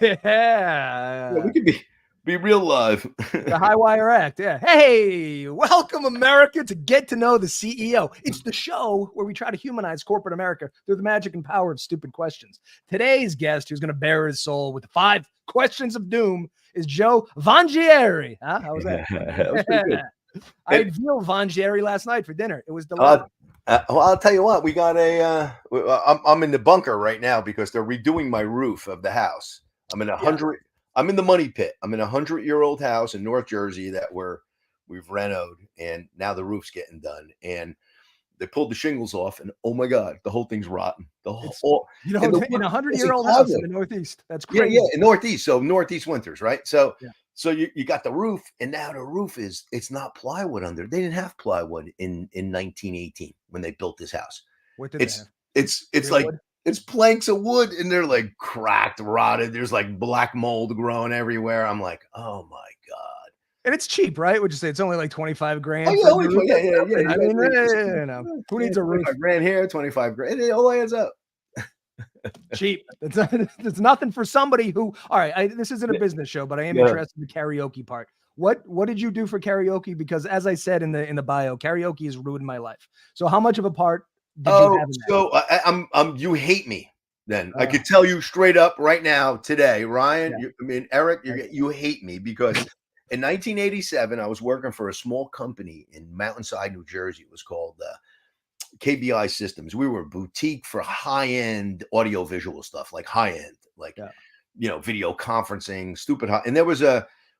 Yeah, we Yeah. could be real live. The high wire act. Yeah. Hey, welcome, America, to Get to Know the CEO. It's the show where we try to humanize corporate America through the magic and power of stupid questions. Today's guest, who's going to bare his soul with 5 questions of doom, is Joe Vangieri. Huh? How was that? That was pretty good. I had veal Vangieri last night for dinner. It was Uh, delicious. well, I'll tell you what, we got I'm in the bunker right now because they're redoing my roof of the house. I'm in a Yeah. hundred. I'm in the money pit. I'm in a 100-year-old house in North Jersey that we've renoed, and now the roof's getting done. And they pulled the shingles off, and oh my god, the whole thing's rotten. The It's, whole in a listen, 100-year-old house in closet. the Northeast. That's Yeah, crazy. yeah, in Northeast. So Northeast winters, right? So Yeah. so you got the roof, and now the roof it's not plywood under. They didn't have plywood in 1918 when they built this house. What did they It's have? it's Real like wood? it's planks of wood, and they're like cracked, rotted. There's like black mold growing everywhere. I'm like, oh my god. And it's cheap, right? Would you say it's only like 25 Oh grand yeah, for only the roof? 20, That's yeah, yeah, nothing. yeah. I mean, Yeah, you know, who yeah, needs a roof? 25 grand here, 25 grand. It all adds up. Cheap. That's nothing for somebody who. All right, this isn't a Yeah, business show, but I am yeah. interested in the karaoke part. What did you do for karaoke? Because as I said in the bio, karaoke has ruined my life. So how much of a part did you Oh, have in that? so I'm you hate me then. I Uh, could tell you straight up right now today, Ryan, yeah. I mean Eric, Right. you hate me because in 1987 I was working for a small company in Mountainside, New Jersey. It was called KBI Systems. We were a boutique for high-end audio-visual stuff, like high-end, like Yeah. video conferencing, stupid high. And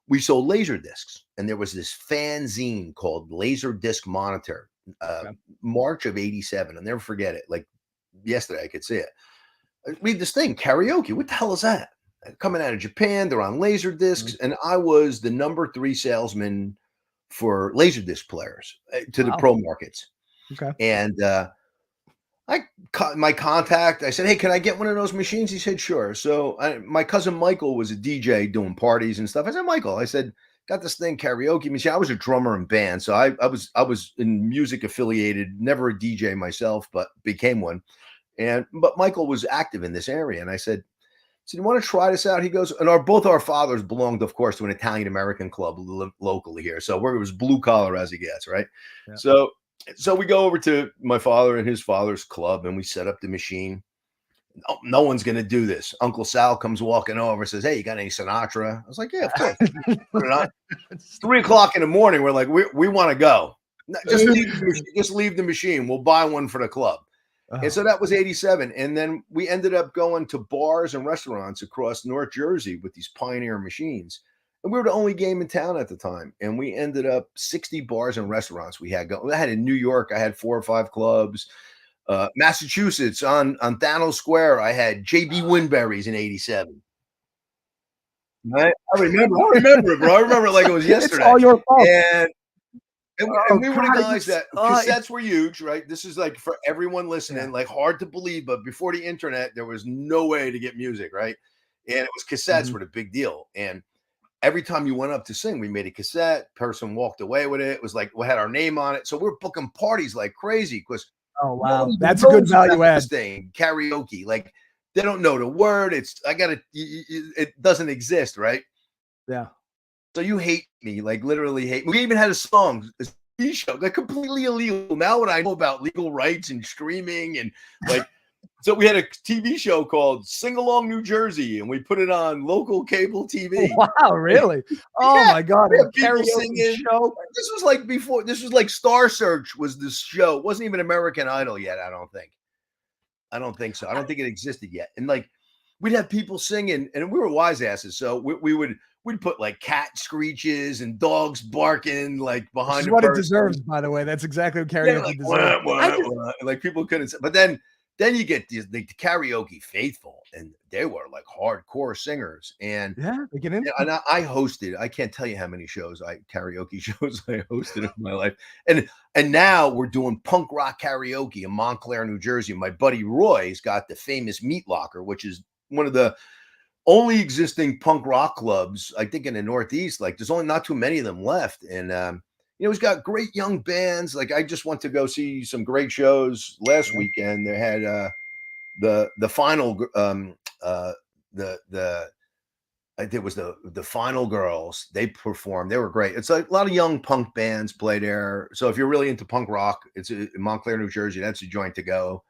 we sold laser discs, and there was this fanzine called Laser Disc Monitor, Okay. March of '87. I'll never forget it. Like yesterday, I could see it. I read this thing, karaoke. What the hell is that? Coming out of Japan, they're on laser discs, and I was the number 3 salesman for laser disc players to the Wow. pro markets. Okay. And I caught my contact. I said, "Hey, can I get one of those machines?" He said, "Sure." So my cousin Michael was a DJ doing parties and stuff. I said, "Michael," I said, "got this thing karaoke machine." I was a drummer in band, so I was in music affiliated, never a DJ myself, but became one. But Michael was active in this area, and I said, "So you want to try this out?" He goes, and both our fathers belonged, of course, to an Italian American club locally here, so it was blue collar as it gets, right? Yeah. So we go over to my father and his father's club, and we set up the machine. No one's going to do this. Uncle Sal comes walking over and says, "Hey, you got any Sinatra?" I was like, "Yeah, of course." Put it on. 3 o'clock in the morning, we're like, we want to go. No, just leave the machine. We'll buy one for the club. And so that was '87. And then we ended up going to bars and restaurants across North Jersey with these Pioneer machines. And we were the only game in town at the time. And we ended up 60 bars and restaurants we had going. I had in New York, I had 4 or 5 clubs. Massachusetts on Thanos Square, I had JB Winberry's in '87. I remember it, bro. I remember it like it was yesterday. It's all your fault. And we were the guys that cassettes were huge, right? This is like for everyone listening, like hard to believe, but before the internet, there was no way to get music, right? And it was cassettes were the big deal. And every time you went up to sing, we made a cassette, person walked away with it. It was like we had our name on it. So we're booking parties like crazy because that's a good value add. Thing, karaoke, like they don't know the word. It doesn't exist, right? Yeah. So you hate me, like literally hate me. We even had a song, a TV show, like completely illegal. Now when I know about legal rights and streaming and like, so we had a TV show called Sing Along New Jersey, and we put it on local cable TV. Wow, really? Oh my God! People singing. Show. This was like before. This was like Star Search was this show. It wasn't even American Idol yet. I don't think so. I don't think it existed yet. And like we'd have people singing, and we were wise asses, so we'd put like cat screeches and dogs barking like behind. Which is what it deserves, by the way. That's exactly what karaoke deserves. Like people couldn't. But then you get the karaoke faithful, and they were like hardcore singers. And they get in. And I hosted. I can't tell you how many karaoke shows I hosted in my life. And now we're doing punk rock karaoke in Montclair, New Jersey. My buddy Roy's got the famous Meat Locker, which is one of the only existing punk rock clubs, I think, in the Northeast. Like there's only not too many of them left. And he's got great young bands. Like I just went to go see some great shows last weekend. They had the final the It was the Final Girls. They performed. They were great. It's like a lot of young punk bands play there. So if you're really into punk rock, it's in Montclair, New Jersey. That's a joint to go.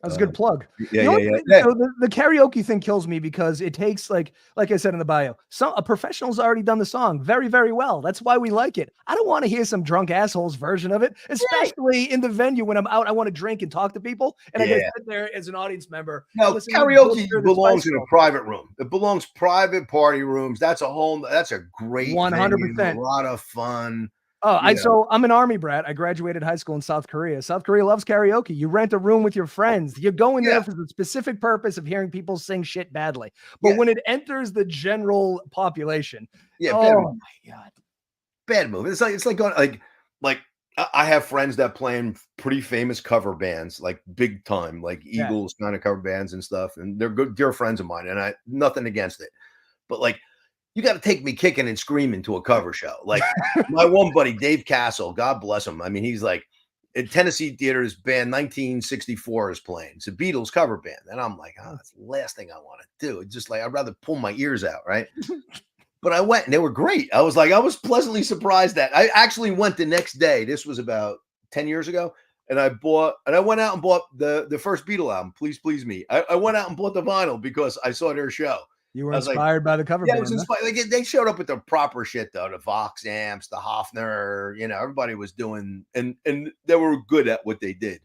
That's a good plug. Yeah, The yeah, only yeah, thing, yeah. so the karaoke thing kills me because it takes like I said in the bio, a professional's already done the song very, very well. That's why we like it. I don't want to hear some drunk assholes version of it, especially in the venue when I'm out. I want to drink and talk to people, and I got to Yeah. sit there as an audience member. No, Listen to karaoke the belongs Spice in a Girls. private room. It belongs private party rooms. That's a great venue, a 100%. lot of fun. Oh, Yeah. so I'm an Army brat. I graduated high school in South Korea. South Korea loves karaoke. You rent a room with your friends. You're going Yeah. there for the specific purpose of hearing people sing shit badly. But Yeah. when it enters the general population, Yeah, oh my God. bad move. It's like going like I have friends that play in pretty famous cover bands, like big time, like Yeah. Eagles kind of cover bands and stuff. And they're good, dear friends of mine, and I nothing against it. But like you got to take me kicking and screaming to a cover show. Like my one buddy, Dave Castle, God bless him. I mean, he's like at Tennessee Theater's band 1964 is playing. It's a Beatles cover band. And I'm like, oh, that's the last thing I want to do. It's just like I'd rather pull my ears out, right? But I went and they were great. I was pleasantly surprised that I actually went the next day. This was about 10 years ago. And I went out and bought the first Beatle album, Please Please Me. I went out and bought the vinyl because I saw their show. You were I was like, inspired by the cover yeah, band. it was inspired. Like they showed up with the proper shit though, the Vox amps, the Hofner, everybody was doing and they were good at what they did.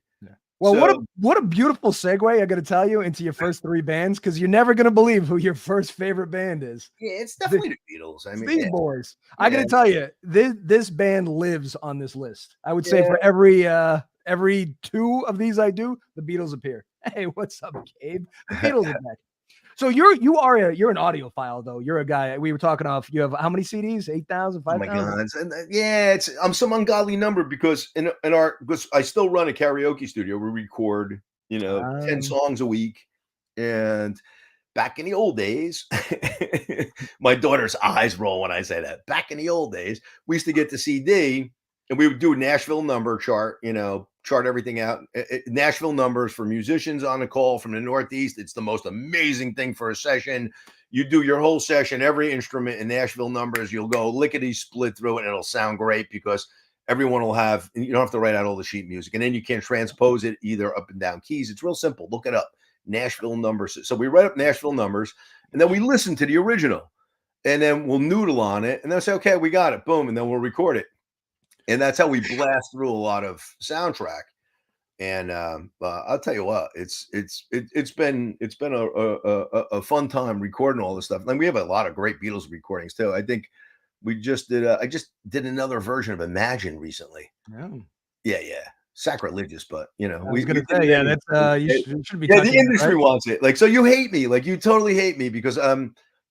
Well, So, what a beautiful segue, I got to tell you, into your first three bands, because you're never going to believe who your first favorite band is. yeah, it's definitely the Beatles. I mean, These boys. I got to tell you, this band lives on this list. I would say for every two of these I do, the Beatles appear. Hey, what's up, Gabe? The Beatles are back. So you're an audiophile though. You're a guy. We were talking off. You have how many CDs? 8,000, 5,000? Oh my God. I'm some ungodly number because because I still run a karaoke studio. We record, 10 songs a week. And back in the old days, my daughter's eyes roll when I say that. Back in the old days, we used to get the CD and we would do a Nashville number chart, chart everything out. Nashville numbers for musicians on the call from the Northeast. It's the most amazing thing for a session. You do your whole session, every instrument in Nashville numbers. You'll go lickety split through it and it'll sound great because everyone will have, you don't have to write out all the sheet music. And then you can transpose it either up and down keys. It's real simple. Look it up. Nashville numbers. So we write up Nashville numbers and then we listen to the original and then we'll noodle on it and then say, okay, we got it. Boom. And then we'll record it. And that's how we blast through a lot of soundtrack. And I'll tell you what, it's been a fun time recording all this stuff. And we have a lot of great Beatles recordings too. I think we just did. I just did another version of Imagine recently. Yeah. Sacrilegious, but I was gonna say, that's you should be. Yeah, the industry wants it. Like, so you hate me, like you totally hate me because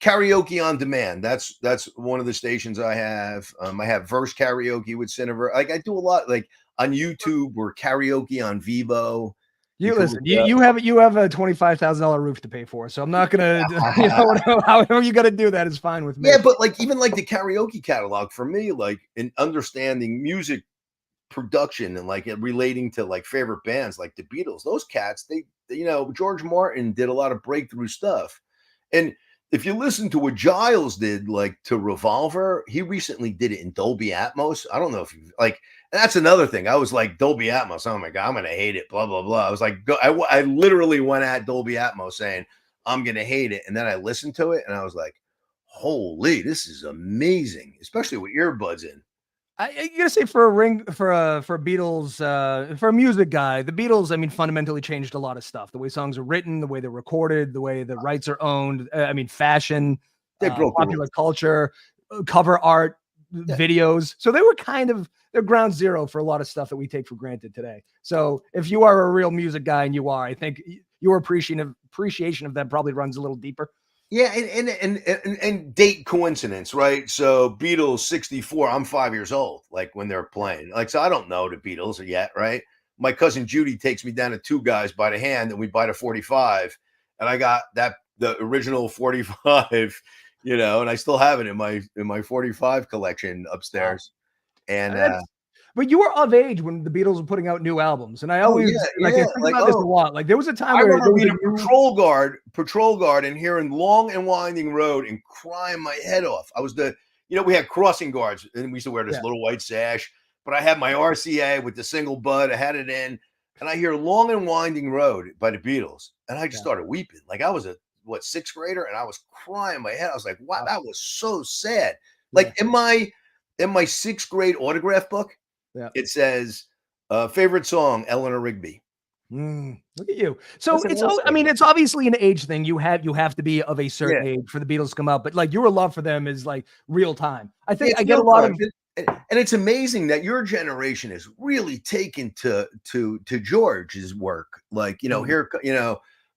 karaoke on demand. That's one of the stations I have. I have verse karaoke with Cinever. Like I do a lot, like on YouTube or karaoke on Vivo. You listen. You have a $25,000 roof to pay for, so I'm not gonna. However you got to do that is fine with me. Yeah, but like even like the karaoke catalog for me, like in understanding music production and like relating to like favorite bands like the Beatles, those cats, they George Martin did a lot of breakthrough stuff, and if you listen to what Giles did, like to Revolver, he recently did it in Dolby Atmos. I don't know if you like, and that's another thing. I was like, Dolby Atmos, oh my God, I'm going to hate it, blah, blah, blah. I was like, I literally went at Dolby Atmos saying, I'm going to hate it. And then I listened to it and I was like, holy, this is amazing, especially with earbuds in. I gotta say for Beatles, for a music guy, the Beatles, I mean, fundamentally changed a lot of stuff. The way songs are written, the way they're recorded, the way the rights are owned. I mean, fashion, popular culture, cover art, videos. So they were they're ground zero for a lot of stuff that we take for granted today. So if you are a real music guy, and you are, I think your appreciation of them probably runs a little deeper. Yeah, and date coincidence, right? So Beatles 64, I'm 5 years old, like when they're playing. Like, so I don't know the Beatles yet, right? My cousin Judy takes me down to Two Guys by the hand and we buy the 45. And I got the original 45, and I still have it in my 45 collection upstairs. Wow. And But you were of age when the Beatles were putting out new albums, and I always I think about this a lot. Like there was a time I where remember there was being a patrol guard, and hearing "Long and Winding Road" and crying my head off. I was we had crossing guards, and we used to wear this little white sash. But I had my RCA with the single bud. I had it in, and I hear "Long and Winding Road" by the Beatles, and I just started weeping. Like I was a sixth grader, and I was crying my head. I was like, "Wow, that was so sad." Like in my sixth grade autograph book, it says favorite song, Eleanor Rigby. Look at you. So it's obviously an age thing. You have to be of a certain age for the Beatles to come out, but like your love for them is like real time. I think I get a lot of, and it's amazing that your generation is really taken to George's work. Like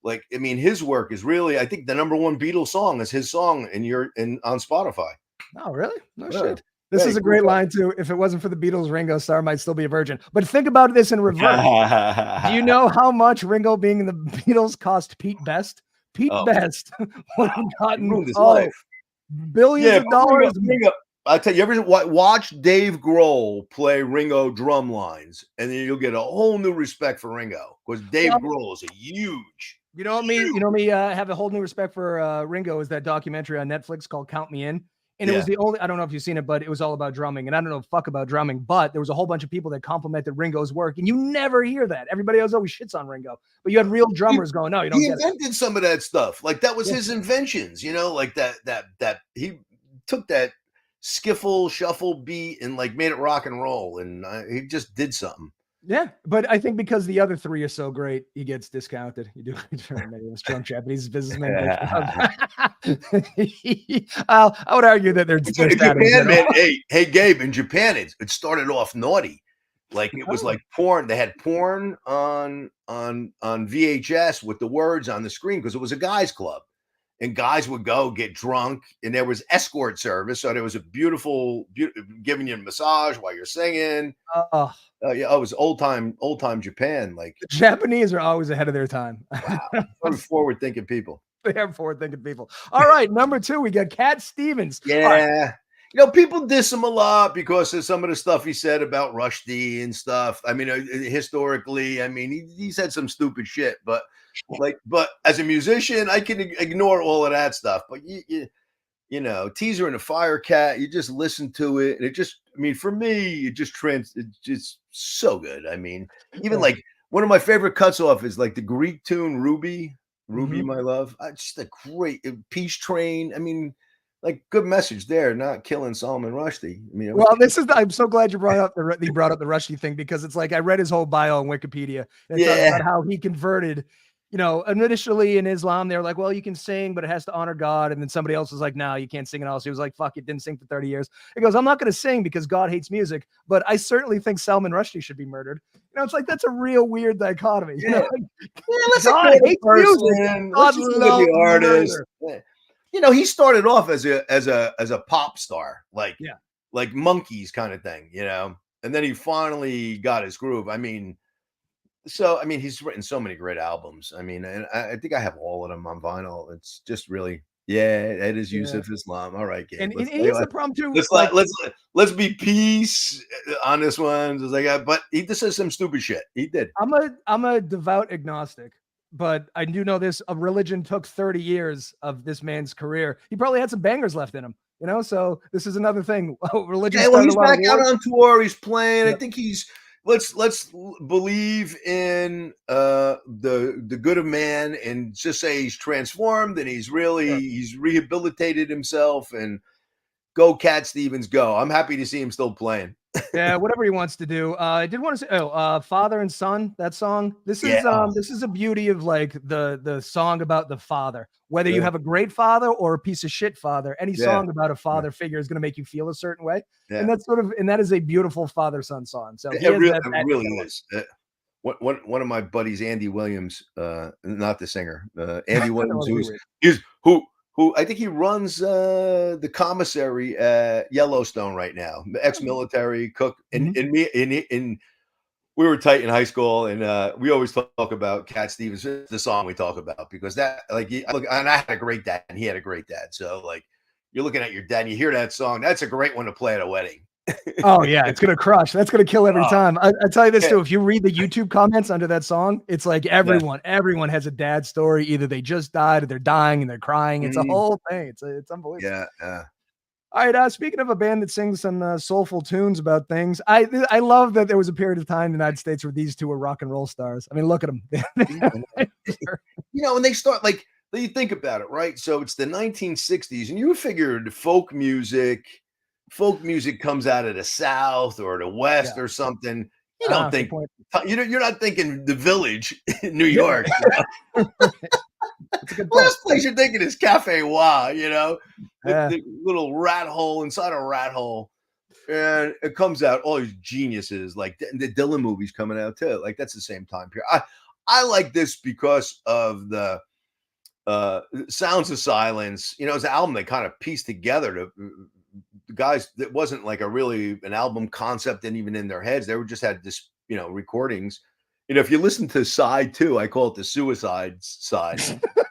like I mean, his work is really, I think the #1 Beatles song is his song on Spotify. Oh, really? No shit. This is a great line too. If it wasn't for the Beatles, Ringo Starr might still be a virgin. But think about this in reverse. Do you know how much Ringo being in the Beatles cost Pete Best? Pete Best would have gotten billions of dollars. Ringo, I'll tell you, ever watch Dave Grohl play Ringo drum lines, and then you'll get a whole new respect for Ringo, because Dave Grohl is a huge. You know me have a whole new respect for Ringo is that documentary on Netflix called Count Me In. And it was the only, I don't know if you've seen it, but it was all about drumming. And I don't know fuck about drumming, but there was a whole bunch of people that complimented Ringo's work. And you never hear that. Everybody else always shits on Ringo. But you had real drummers going, no, you don't get it. He invented some of that stuff. Like that was his inventions, like that he took that skiffle shuffle beat and like made it rock and roll. And he just did something. Yeah, but I think because the other three are so great, he gets discounted. You do this drunk Japanese businessman. I would argue that they're Japan, man. Hey, Gabe. In Japan, it started off naughty, like it was like porn. They had porn on VHS with the words on the screen because it was a guys' club, and guys would go get drunk, and there was escort service, so there was a beautiful giving you a massage while you're singing. It was old time Japan. Like the Japanese are always ahead of their time. Wow. Forward thinking people. They have forward thinking people. All right, #2, we got Cat Stevens. Yeah. People diss him a lot because of some of the stuff he said about Rushdie and stuff. I mean, historically, I mean, he said some stupid shit, but as a musician, I can ignore all of that stuff. But Teaser and the Fire Cat, you just listen to it, and it just, I mean, for me, it's just so good. I mean, even like one of my favorite cuts off is like the Greek tune Ruby, My Love. Just a great Peace Train. I mean, like good message there, not killing Salman Rushdie. I mean, I'm so glad you brought up the Rushdie thing, because it's like I read his whole bio on Wikipedia and talks about how he converted. Initially in Islam, they were like, well, you can sing, but it has to honor God. And then somebody else was like, no, you can't sing at all. So he was like, fuck it, didn't sing for 30 years. He goes, I'm not going to sing because God hates music, but I certainly think Salman Rushdie should be murdered. It's like, that's a real weird dichotomy. God hates music. God loves the artist. He started off as a pop star, like Monkeys kind of thing, and then he finally got his groove. I mean, he's written so many great albums. I mean, and I think I have all of them on vinyl. It's just really, it is Yusuf Islam. All right, Gabe. And here's the problem too. Let's be peace on this one. It's like, but he just says some stupid shit. He did. I'm a devout agnostic, but I do know this. A religion took 30 years of this man's career. He probably had some bangers left in him. So this is another thing. Religion. Yeah, well, he's back out on tour. He's playing. I think he's. Let's believe in the good of man and just say he's transformed and he's rehabilitated himself, and go Cat Stevens, go. I'm happy to see him still playing. Yeah, whatever he wants to do. I did want to say, Father and Son, that song. This is a beauty of like the song about the father. Whether you have a great father or a piece of shit father, any song about a father figure is going to make you feel a certain way. Yeah. And that is a beautiful father-son song. So it really is. One of my buddies, Andy Williams, not the singer, Andy Williams, who I think he runs the commissary at Yellowstone right now, ex-military cook. And we were tight in high school, and we always talk about Cat Stevens, the song we talk about, because that, like, and I had a great dad, and he had a great dad. So, like, you're looking at your dad, and you hear that song. That's a great one to play at a wedding. Oh yeah, it's gonna crush. That's gonna kill every Oh, time. I tell you this yeah, too. If you read the YouTube comments under that song, it's like yeah. everyone has a dad story. Either they just died, or they're dying and they're crying. It's a Mhm. whole thing. It's unbelievable. Yeah, All right. Speaking of a band that sings some soulful tunes about things, I love that there was a period of time in the United States where these two were rock and roll stars. I mean, look at them. yeah. When they start like you think about it, right? So it's the 1960s, and you figured folk music comes out of the South or the West Yeah. or something. You don't Good think point. you're not thinking the Village in New Yeah, York. that's a good point. Last place you're thinking is Cafe Wa, Yeah. the little rat hole inside a rat hole. And it comes out all these geniuses, like the Dylan movies coming out too. Like that's the same time period. I like this because of the Sounds of Silence. It's an album they kind of pieced together to the guys that wasn't like an album concept and even in their heads. They were just had this, recordings. If you listen to side two, I call it the suicide side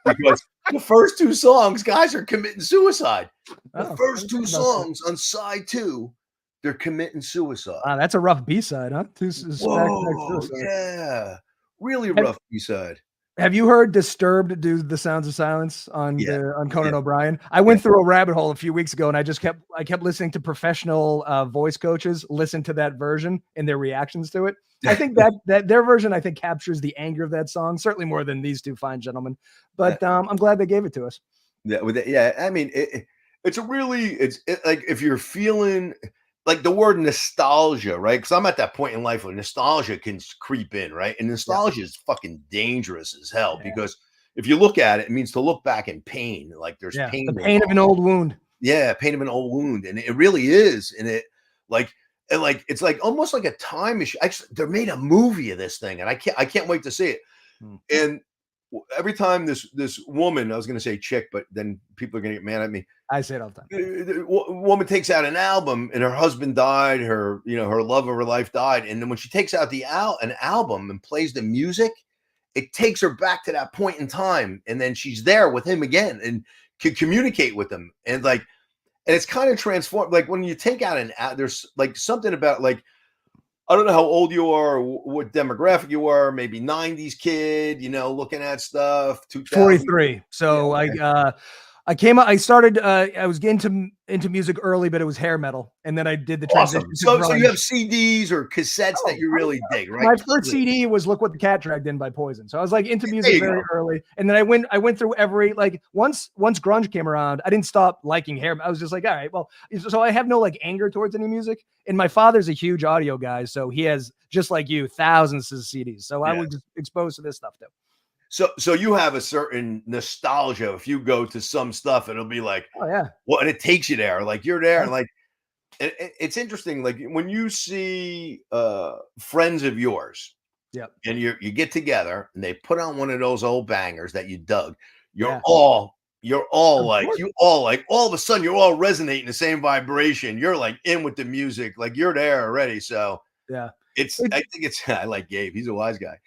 because the first two songs, guys are committing suicide. The first two songs on side two, they're committing suicide. Wow, that's a rough B-side, huh? Whoa, yeah. Really rough B-side. Have you heard Disturbed do the Sounds of Silence on Yeah. Conan Yeah. O'Brien? I went through a rabbit hole a few weeks ago, and I kept listening to professional voice coaches listen to that version and their reactions to it. I think that their version captures the anger of that song certainly more than these two fine gentlemen. But I'm glad they gave it to us. Yeah, I mean, it's like if you're feeling like the word nostalgia, right? Because I'm at that point in life where nostalgia can creep in, right? And nostalgia is fucking dangerous as hell because if you look at it, it means to look back in pain. Like there's pain. The pain of an old wound. Yeah, pain of an old wound, and it really is. And it's like almost like a time machine. Actually, they made a movie of this thing, and I can't wait to see it. And every time this woman, I was going to say chick, but then people are going to get mad at me. I say it all the time. The woman takes out an album, and her husband died. Her love of her life died, and then when she takes out an album and plays the music, it takes her back to that point in time, and then she's there with him again and can communicate with him, and it's kind of transformed. Like when you take out there's like something about like. I don't know how old you are or what demographic you are, maybe 90s kid, looking at stuff. 43. So I started I was getting into music early, but it was hair metal. And then I did the transition. Awesome. So you have CDs or cassettes that you really dig, right? My first CD was Look What the Cat Dragged In by Poison. So I was like into music very early. And then I went through every, like once grunge came around, I didn't stop liking hair. I was just like, all right, well, so I have no like anger towards any music. And my father's a huge audio guy. So he has, just like you, thousands of CDs. So I was just exposed to this stuff too. So you have a certain nostalgia. If you go to some stuff, it'll be like, oh yeah, well, and it takes you there. Like you're there, and like it's interesting. Like when you see friends of yours, and you get together and they put on one of those old bangers that you dug. You're all like all of a sudden you're all resonating the same vibration. You're like in with the music, like you're there already. So I think I like Gabe. He's a wise guy.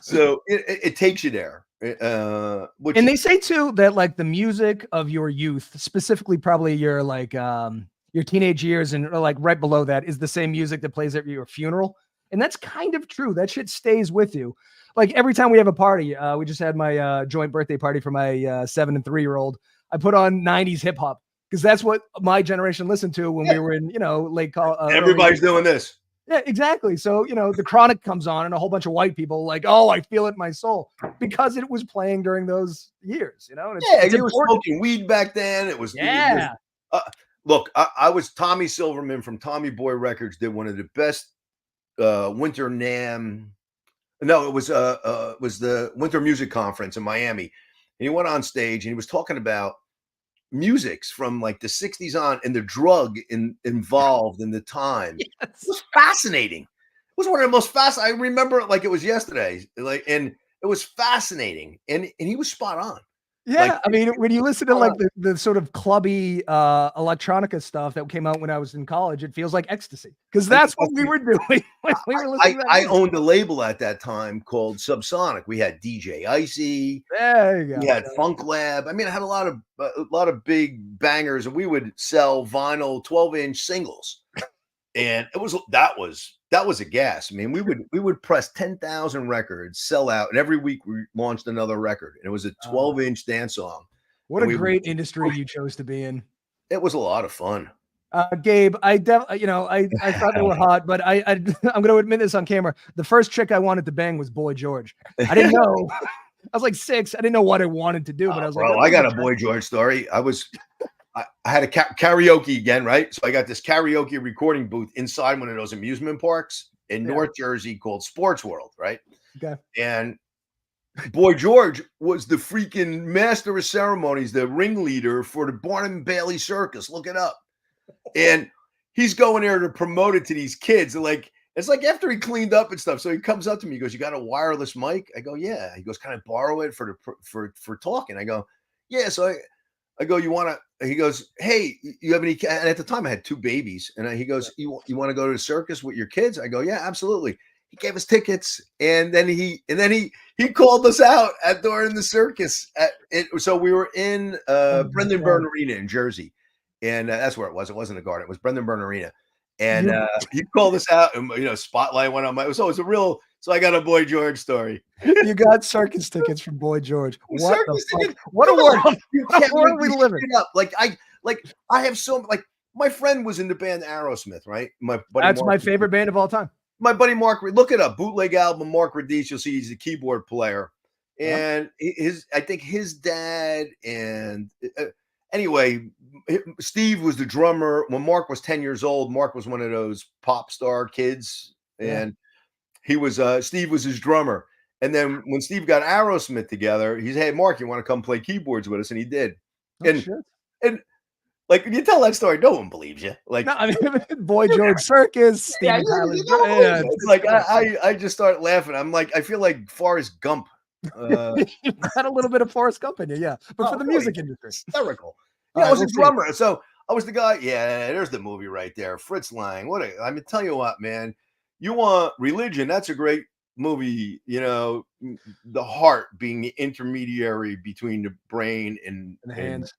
So it takes you there. And they say too that like the music of your youth, specifically probably your like your teenage years and like right below that is the same music that plays at your funeral. And that's kind of true. That shit stays with you. Like every time we have a party, we just had my joint birthday party for my 7 and 3-year-old. I put on 90s hip hop because that's what my generation listened to when we were in, late college. Everybody's doing this. Yeah, exactly. So, the Chronic comes on and a whole bunch of white people like, oh, I feel it in my soul because it was playing during those years, And you were smoking weed back then. It was, look, I was Tommy Silverman from Tommy Boy Records did one of the best winter NAMM. No, it was the Winter Music Conference in Miami. And he went on stage and he was talking about musics from like the 60s on and the drug involved in the time. Yes. It was fascinating. It was one of the most fascinating. I remember it like it was yesterday. And it was fascinating. And he was spot on. Yeah, Like, I mean, when you listen to like the sort of clubby electronica stuff that came out when I was in college, it feels like ecstasy because I mean, that's what we were doing when we were listening to that I music. owned a label at that time called Subsonic. We had DJ Icy, There you we go. had Funk Lab. I mean, I had a lot of big bangers, and we would sell vinyl 12-inch singles. And that was a gas. I mean, we would press 10,000 records, sell out, and every week we launched another record, and it was a 12-inch dance song. What And a we would great industry push. you chose to be in. It was a lot of fun. Gabe, I thought they were hot, but I'm going to admit this on camera. The first chick I wanted to bang was Boy George. I didn't know. I was like 6. I didn't know what I wanted to do, but I was like, Bro, I got a Boy George story. I had a karaoke again, right? So I got this karaoke recording booth inside one of those amusement parks in North Jersey called Sports World, right? Okay. And Boy George was the freaking master of ceremonies, the ringleader for the Barnum and Bailey Circus. Look it up. And he's going there to promote it to these kids. And like, it's like after he cleaned up and stuff. So he comes up to me, he goes, "You got a wireless mic?" I go, "Yeah." He goes, "Can I borrow it for talking?" I go, "Yeah." So I go, "You want to?" He goes, "Hey, you have any?" And at the time, I had 2 babies, and he goes, "You want to go to the circus with your kids?" I go, "Yeah, absolutely." He gave us tickets, and then he called us out during the circus. So we were in Brendan Byrne Arena in Jersey, and that's where it was. It wasn't a garden; it was Brendan Byrne Arena, and he called us out, and spotlight went on my. So it was a real. So I got a Boy George story. You got circus tickets from Boy George. What Circus the tickets? fuck? What a world! You What can't a world make we this live in. shit up. I have my friend was in the band Aerosmith, right? My buddy That's Mark, my favorite band of all time. my buddy Mark. Look it up. Bootleg album. Mark Radice. You'll see he's a keyboard player, and I think his dad and anyway, Steve was the drummer when Mark was 10 years old. Mark was one of those pop star kids, and he was Steve was his drummer. And then when Steve got Aerosmith together, he's, "Hey, Mark, you want to come play keyboards with us?" And he did. And like when you tell that story, no one believes you. Like, no, I mean, Boy George Circus, Steven Tyler. It's like I just start laughing. I'm like, I feel like Forrest Gump. You got a little bit of Forrest Gump in you, but for the music industry, hysterical. I was a drummer, so I was the guy. Yeah, there's the movie right there. Fritz Lang. I mean, tell you what, man. You want religion? That's a great movie. The heart being the intermediary between the brain and the hands.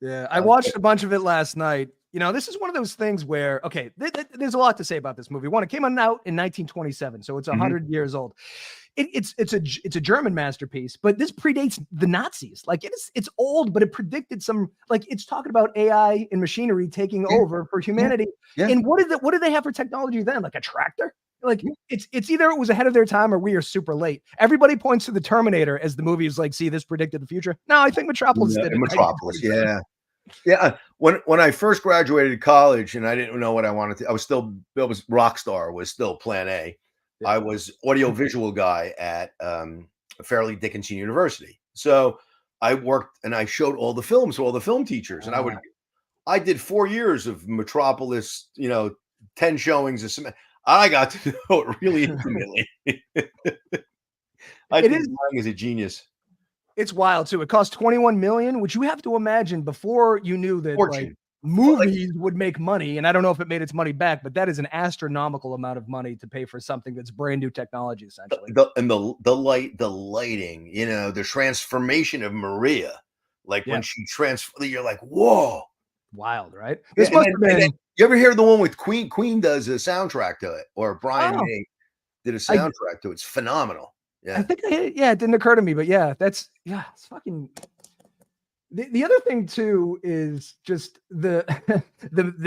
Yeah. I watched a bunch of it last night. This is one of those things where, okay, there's a lot to say about this movie. One, it came out in 1927, so it's 100 years old. It's a German masterpiece, but this predates the Nazis. Like it's old, but it predicted some, like it's talking about AI and machinery taking over for humanity. And what did they have for technology then? Like a tractor? Like it's either it was ahead of their time or we are super late. Everybody points to the Terminator as the movie is like, see, this predicted the future. No, I think Metropolis did it. Metropolis, yeah. When I first graduated college and I didn't know what I wanted to, I was Rockstar was still plan A. I was audiovisual guy at Fairleigh Dickinson University. So I worked and I showed all the films to all the film teachers. And I did 4 years of Metropolis, 10 showings of some. I got to know it really intimately. I think Lang is a genius. It's wild too. It cost $21 million, which you have to imagine before you knew that like movies would make money. And I don't know if it made its money back, but that is an astronomical amount of money to pay for something that's brand new technology, essentially. The lighting, the transformation of Maria, like when she you're like, whoa, wild, right? This must have been. You ever hear the one with Queen? Queen does a soundtrack to it, or Brian May did a soundtrack to it. It's phenomenal. Yeah, I think it didn't occur to me, but it's fucking. The other thing too is just the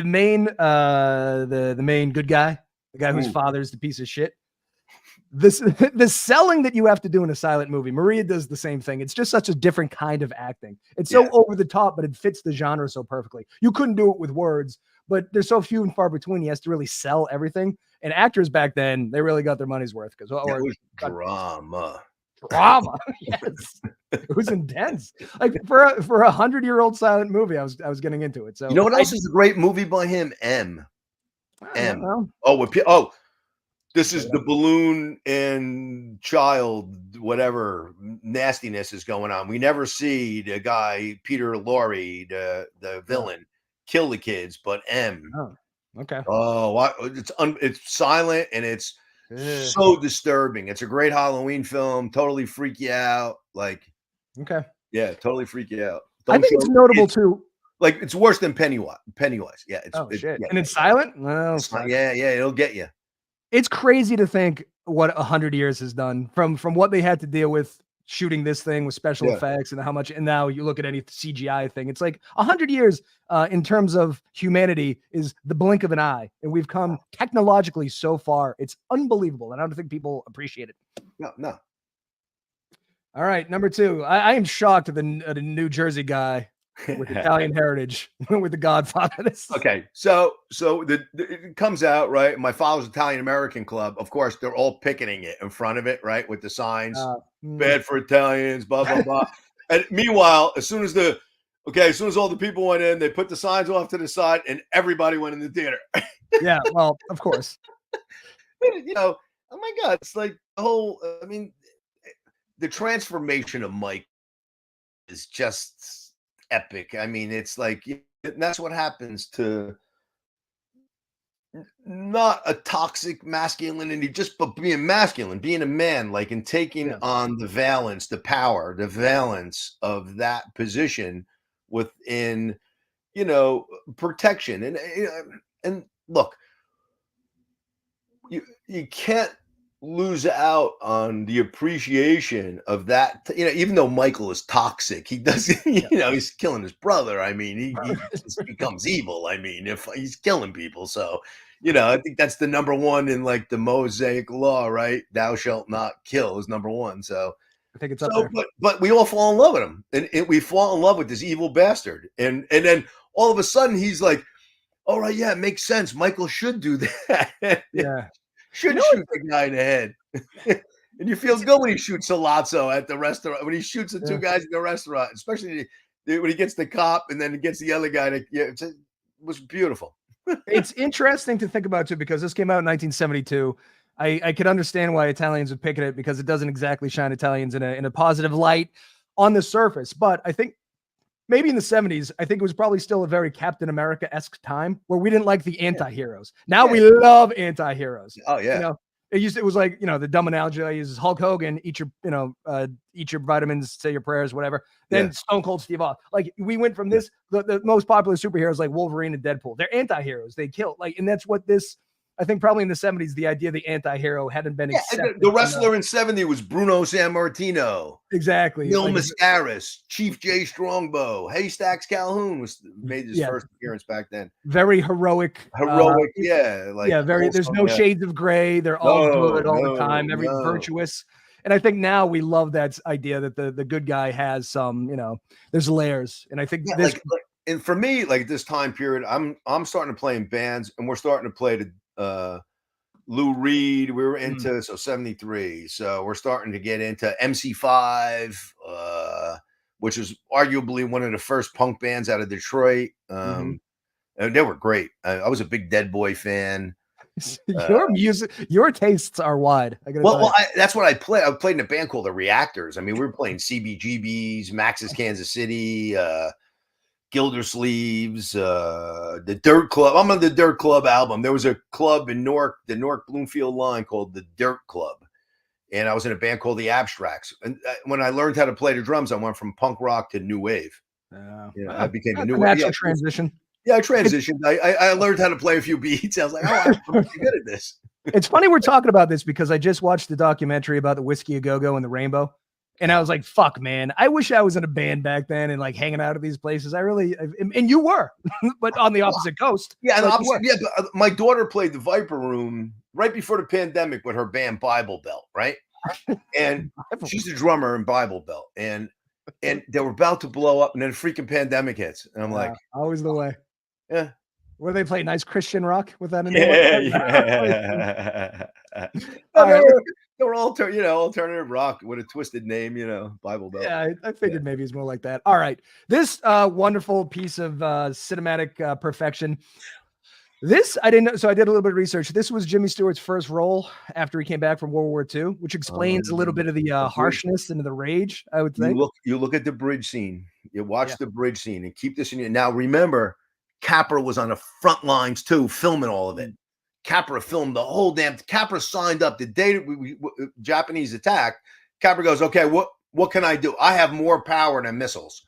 main the main good guy, the guy whose father's the piece of shit. The selling that you have to do in a silent movie. Maria does the same thing. It's just such a different kind of acting. It's so over the top, but it fits the genre so perfectly. You couldn't do it with words, but there's so few and far between. He has to really sell everything. And actors back then, they really got their money's worth because it was drama. Yes, it was intense. Like for a 100-year-old silent movie, I was getting into it. So what else is a great movie by him? M. This is the balloon and child, whatever nastiness is going on. We never see the guy, Peter Lorre, the villain, kill the kids, but M. Oh, okay. Oh, it's silent and it's so disturbing. It's a great Halloween film, totally freak you out. Like, Okay. yeah, totally freak you out. I think it's notable too. Like, it's worse than Pennywise. Yeah, Shit. yeah, And it's silent? Well, yeah, it'll get you. It's crazy to think what 100 years has done from what they had to deal with shooting this thing with special effects and how much, and now you look at any CGI thing, it's like 100 years in terms of humanity is the blink of an eye, and we've come technologically so far. It's unbelievable, and I don't think people appreciate it. No. All right, number 2. I am shocked at the New Jersey guy with Italian heritage with the Godfather. Okay, so it comes out, right? My father's Italian American club. Of course, they're all picketing it in front of it, right, with the signs, bad for Italians, blah blah blah. And meanwhile, as soon as all the people went in, they put the signs off to the side, and everybody went in the theater. Yeah, well, of course. Oh my God, it's like the whole. I mean, the transformation of Mike is just epic. I mean, it's like that's what happens to not a toxic masculinity, just but being masculine, being a man, like, and taking on the valence, the power, the valence of that position within, protection. And look, you can't lose out on the appreciation of that. Even though Michael is toxic, he doesn't, he's killing his brother. I mean, he just becomes evil. I mean, if he's killing people. So, I think that's the number one in like the Mosaic law, right? Thou shalt not kill is number one. So I think it's up there. But we all fall in love with him, and we fall in love with this evil bastard. And then all of a sudden he's like, all right, yeah, it makes sense. Michael should do that. Yeah. Should shoot the guy in the head. And you feel good when he shoots Salazzo at the restaurant, when he shoots the two guys in the restaurant, especially when he gets the cop and then he gets the other guy. It was beautiful. It's interesting to think about too, because this came out in 1972. I could understand why Italians would pick it because it doesn't exactly shine Italians in a positive light on the surface. But I think maybe in the 70s, I think it was probably still a very Captain America-esque time where we didn't like the anti-heroes. Now we love anti-heroes. Oh yeah. It was like, the dumb analogy I use is Hulk Hogan, eat your vitamins, say your prayers, whatever. Then Stone Cold Steve Austin. Like, we went from this, the most popular superheroes like Wolverine and Deadpool. They're anti-heroes. They kill. And that's what this, I think probably in the 70s, the idea of the anti-hero hadn't been accepted. The wrestler in 70 was Bruno Sammartino. Exactly. Neil Mascaris, Chief J Strongbow, Haystacks Calhoun made his first appearance back then. Very heroic. There's no shades of gray. They're all good all the time. Virtuous. And I think now we love that idea that the good guy has some, there's layers. And I think this. And for me, like this time period, I'm starting to play in bands, and we're starting to play Lou Reed. We were into 73, so we're starting to get into MC5, which is arguably one of the first punk bands out of Detroit. And they were great. I was a big Dead Boy fan. Your tastes are wide. That's what I played. I played in a band called the Reactors. I mean, we were playing CBGBs, Max's Kansas City, Gildersleeves, the Dirt Club. I'm on the Dirt Club album. There was a club in Newark, the Newark Bloomfield line, called the Dirt Club, and I was in a band called the Abstracts. And when I learned how to play the drums, I went from punk rock to new wave. I became a new wave. Natural transition. Yeah, I transitioned. I learned how to play a few beats. I was like, I'm pretty good at this. It's funny we're talking about this because I just watched the documentary about the Whiskey A Go-Go and the Rainbow. And I was like, fuck, man, I wish I was in a band back then and like hanging out at these places. And you were, but on the opposite coast. Yeah, but my daughter played the Viper Room right before the pandemic with her band Bible Belt, right? And she's the drummer in Bible Belt. And they were about to blow up, and then a freaking pandemic hits. And I'm like, always the way. Yeah. Where they play nice Christian rock with that? They were alternative rock with a twisted name, Bible Belt. Yeah, I figured maybe it's more like that. All right. This wonderful piece of cinematic perfection. This I didn't know. So I did a little bit of research. This was Jimmy Stewart's first role after he came back from World War II, which explains a little bit of the harshness and the rage, I would think. You look at the bridge scene. You watch Yeah. the bridge scene and keep this in your. Now remember, Capra was on the front lines too, filming all of it. Capra filmed the whole damn. Capra signed up the day Japanese attacked. Capra goes, okay, what can I do? I have more power than missiles.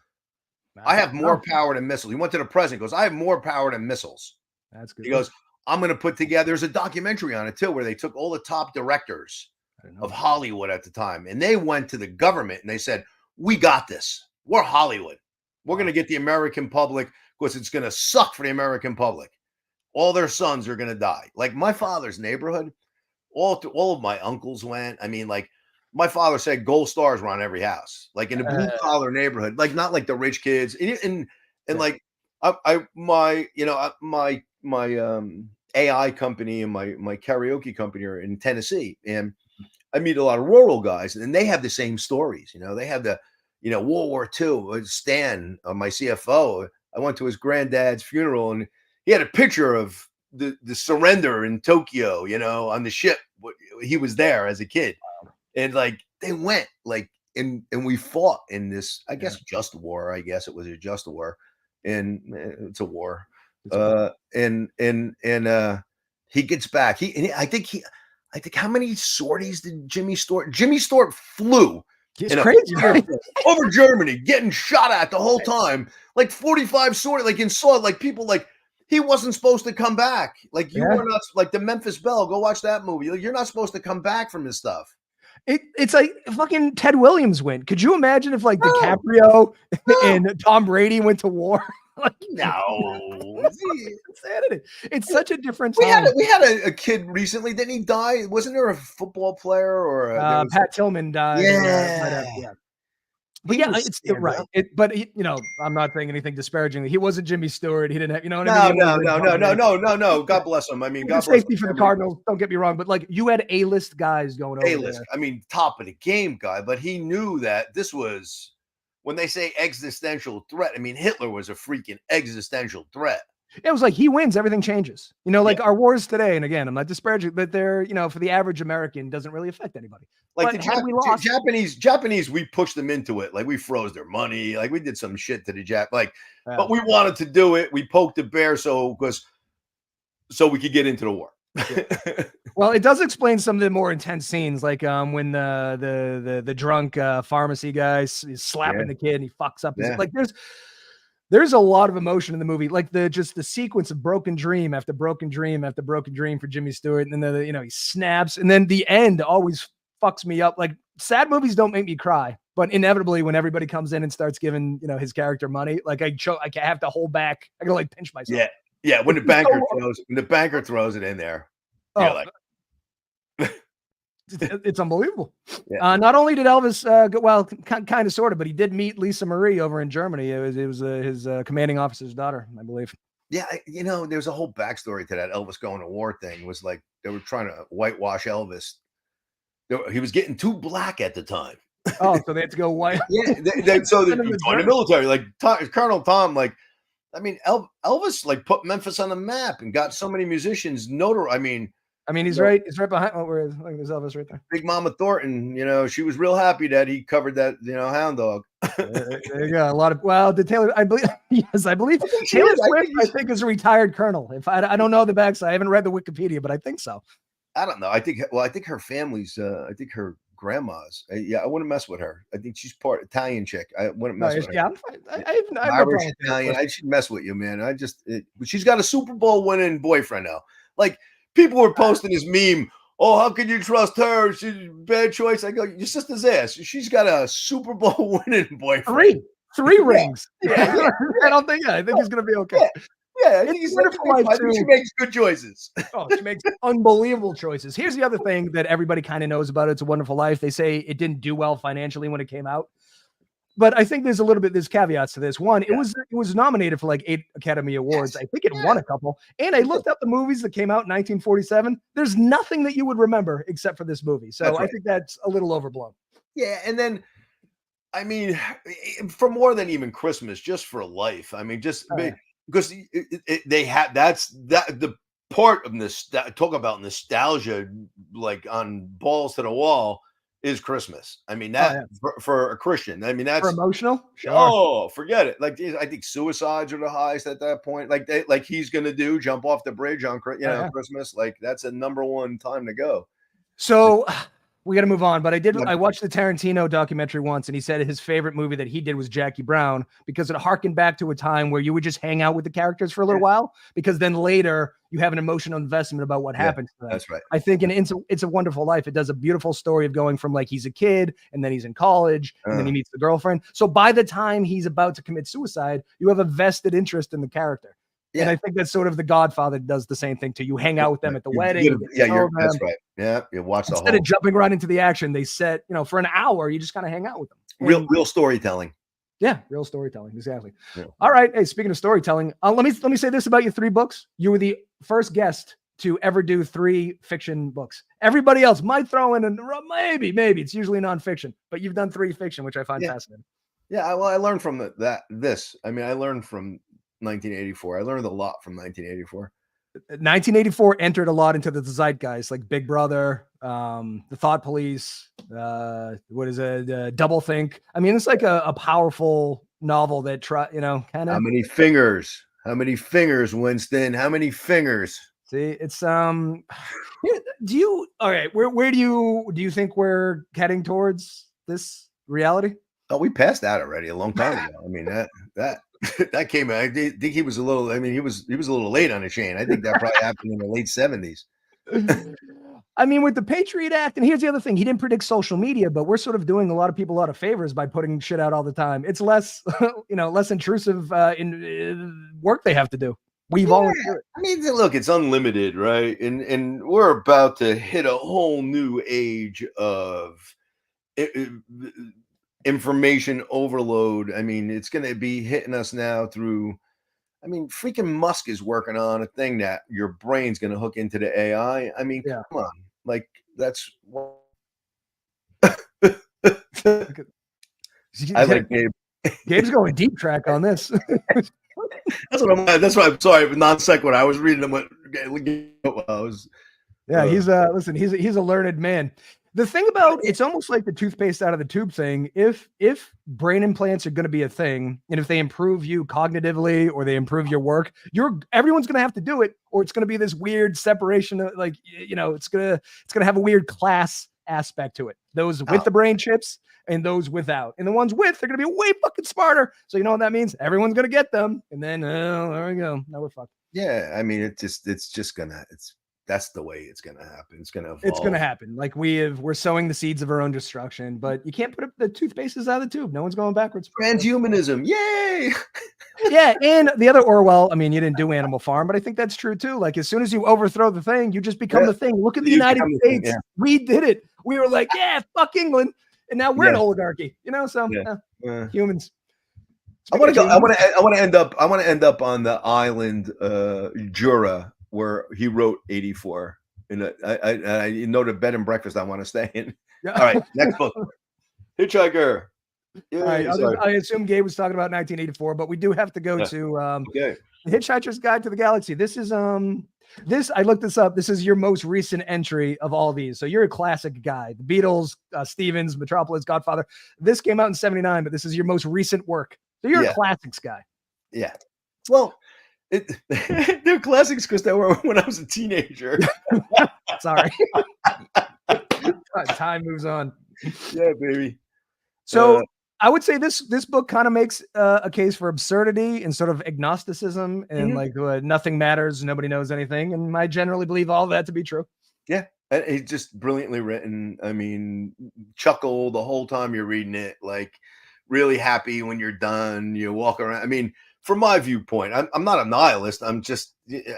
I have more power than missiles. He went to the president, goes, I have more power than missiles. That's good. He goes, I'm going to put together. There's a documentary on it too, where they took all the top directors of Hollywood at the time, and they went to the government and they said, we got this. We're Hollywood. We're going to get the American public, because it's going to suck for the American public. All their sons are going to die. Like my father's neighborhood, all of my uncles went. I mean, like my father said gold stars were on every house, like in a blue collar neighborhood, like not like the rich kids. And like my AI company and my karaoke company are in Tennessee, and I meet a lot of rural guys, and they have the same stories. They have the, World War II. Stan, my CFO, I went to his granddad's funeral, and he had a picture of the surrender in Tokyo, on the ship. He was there as a kid, and like they went like, and we fought in this, I guess, just war. I guess it was a just war, and it's a war. And he gets back. I think how many sorties did Jimmy Stewart? Jimmy Stewart flew. It's crazy, right? Over Germany, getting shot at the whole time, like 45 sorties, like like people like he wasn't supposed to come back. Like you were not, like the Memphis Belle. Go watch that movie. Like, you're not supposed to come back from this stuff. It's like fucking Ted Williams win. Could you imagine if like DiCaprio and Tom Brady went to war? Like, no, insanity. It's such a different time. We had a kid recently. Didn't he die? Wasn't there a football player or Pat Tillman died? Yeah. But yeah, it's right. I'm not saying anything disparagingly. He wasn't Jimmy Stewart. He didn't have, No. God bless him. I mean, God bless safety for the Cardinals. Don't get me wrong, but like you had A-list guys going over A-list. I mean, top of the game guy. But he knew that this was, when they say existential threat, I mean, Hitler was a freaking existential threat. It was like he wins, everything changes. Like our wars today, and again, I'm not disparaging, but they're, for the average American, doesn't really affect anybody. Like Japanese, we pushed them into it. Like we froze their money. Like we did some shit to the but we wanted to do it. We poked the bear so we could get into the war. Yeah. Well, it does explain some of the more intense scenes, like when the drunk pharmacy guy is slapping the kid and he fucks up his, like there's a lot of emotion in the movie, like the sequence of broken dream after broken dream after broken dream for Jimmy Stewart, and then he snaps, and then the end always fucks me up. Like sad movies don't make me cry, but inevitably when everybody comes in and starts giving his character money, like I have to hold back. I gotta like pinch myself. Yeah. When the banker throws it in there, you're like. It's unbelievable. Not only did Elvis kind of sort of, but he did meet Lisa Marie over in Germany. It was his commanding officer's daughter, I believe. Yeah, there's a whole backstory to that Elvis going to war thing. It was like they were trying to whitewash Elvis. He was getting too black at the time. Oh, so they had to go white. So they joined the military. Like Colonel Tom, like, I mean, Elvis like put Memphis on the map and got so many musicians notoriety. I mean, he's right behind. Oh, there's Elvis right there. Big Mama Thornton, she was real happy that he covered that, hound dog. There you go. A lot of did Taylor? I believe yes, I believe Taylor Swift. I think is a retired colonel. If I don't know the backside, I haven't read the Wikipedia, but I think so. I don't know. I think her family's. I think her grandma's. I wouldn't mess with her. I think she's part Italian chick. I wouldn't mess with her. Yeah, I'm fine. I Irish Italian. I should mess with you, man. She's got a Super Bowl winning boyfriend now. Like. People were posting this meme. Oh, how can you trust her? She's bad choice. I go, your sister's ass. She's got a Super Bowl winning boyfriend. Three rings. Yeah. I think he's gonna be okay. Yeah. I think she makes good choices. She makes unbelievable choices. Here's the other thing that everybody kind of knows about It's a Wonderful Life. They say it didn't do well financially when it came out. But I think there's caveats to this. One, it was nominated for like 8 Academy Awards. I think it won a couple. And I looked up the movies that came out in 1947. There's nothing that you would remember except for this movie. So I think that's a little overblown. Yeah, and then I mean, for more than even Christmas, just for life. I mean, just because they had the part of this, talk about nostalgia, like on balls to the wall, is Christmas. I mean, that for a Christian, I mean, For that's emotional? Sure. oh, forget it. Like, I think suicides are the highest at that point. Like he's gonna jump off the bridge on Christmas. Like that's a number one time to go. So we got to move on, but I watched the Tarantino documentary once, and he said his favorite movie that he did was Jackie Brown because it harkened back to a time where you would just hang out with the characters for a little while, because then later you have an emotional investment about what happened to them. That's right. I think in It's a Wonderful Life, it does a beautiful story of going from like he's a kid and then he's in college and then he meets the girlfriend. So by the time he's about to commit suicide, you have a vested interest in the character. Yeah. And I think that's sort of The Godfather does the same thing too. You hang out with them at the wedding. That's right. Yeah, you watch the whole. Instead of jumping right into the action, they set, for an hour, you just kind of hang out with them. Real storytelling. Yeah, real storytelling. Exactly. Yeah. All right. Hey, speaking of storytelling, let me say this about your 3 books. You were the first guest to ever do 3 fiction books. Everybody else might throw in maybe it's usually nonfiction, but you've done 3 fiction, which I find fascinating. Yeah, well, I learned from this. I mean, I learned from 1984. I learned a lot from 1984. 1984 entered a lot into the zeitgeist, like Big Brother, The Thought Police, what is it, Doublethink. I mean, it's like a powerful novel that kind of. How many fingers, Winston? How many fingers? See, it's all right, where do you think we're heading towards this reality? Oh, we passed that already a long time ago. I mean, that came out. I think he was a little. I mean, he was a little late on the chain. I think that probably happened in the late 70s. I mean, with the Patriot Act, and here's the other thing: he didn't predict social media, but we're sort of doing a lot of people a lot of favors by putting shit out all the time. It's less, less intrusive in work they have to do. We volunteer. I mean, look, it's unlimited, right? And we're about to hit a whole new age of information overload. I mean, it's going to be hitting us now through. I mean, freaking Musk is working on a thing that your brain's going to hook into the AI. I mean, come on, like that's. I like Gabe. Gabe's going deep track on this. That's what I'm sorry, non sequitur. I was reading them. He's a learned man. The thing about it's almost like the toothpaste out of the tube thing. If brain implants are going to be a thing, and if they improve you cognitively or they improve your work, everyone's going to have to do it, or it's going to be this weird separation. It's going to have a weird class aspect to it. Those with the brain chips and those without, and the ones with they're going to be way fucking smarter. So you know what that means? Everyone's going to get them, and then there we go. Now we're fucked. Yeah, I mean, that's the way it's going to happen. It's going to evolve. It's going to happen. Like we're sowing the seeds of our own destruction, but you can't put up the toothpaste out of the tube. No one's going backwards. Transhumanism. Yay. Yeah. And the other Orwell, I mean, you didn't do Animal Farm, but I think that's true too. Like as soon as you overthrow the thing, you just become the thing. Look at the United States. We did it. We were like, fuck England. And now we're an oligarchy, so humans. I want to end up on the island, Jura, where he wrote 84. And I know the bed and breakfast I want to stay in. Yeah. All right, next book. Hitchhiker. All right, I assume Gabe was talking about 1984, but we do have to go to The Hitchhiker's Guide to the Galaxy. This is I looked this up. This is your most recent entry of all these. So you're a classic guy. The Beatles, Stevens, Metropolis, Godfather. This came out in 79, but this is your most recent work. So you're a classics guy. Yeah. Well, they're classics because they were when I was a teenager. Sorry. Time moves on. Yeah, baby. So I would say this book kind of makes a case for absurdity and sort of agnosticism and like nothing matters, nobody knows anything. And I generally believe all of that to be true. Yeah. It's just brilliantly written. I mean, chuckle the whole time you're reading it, like really happy when you're done. You walk around. I mean, from my viewpoint, I'm not a nihilist. I'm just, and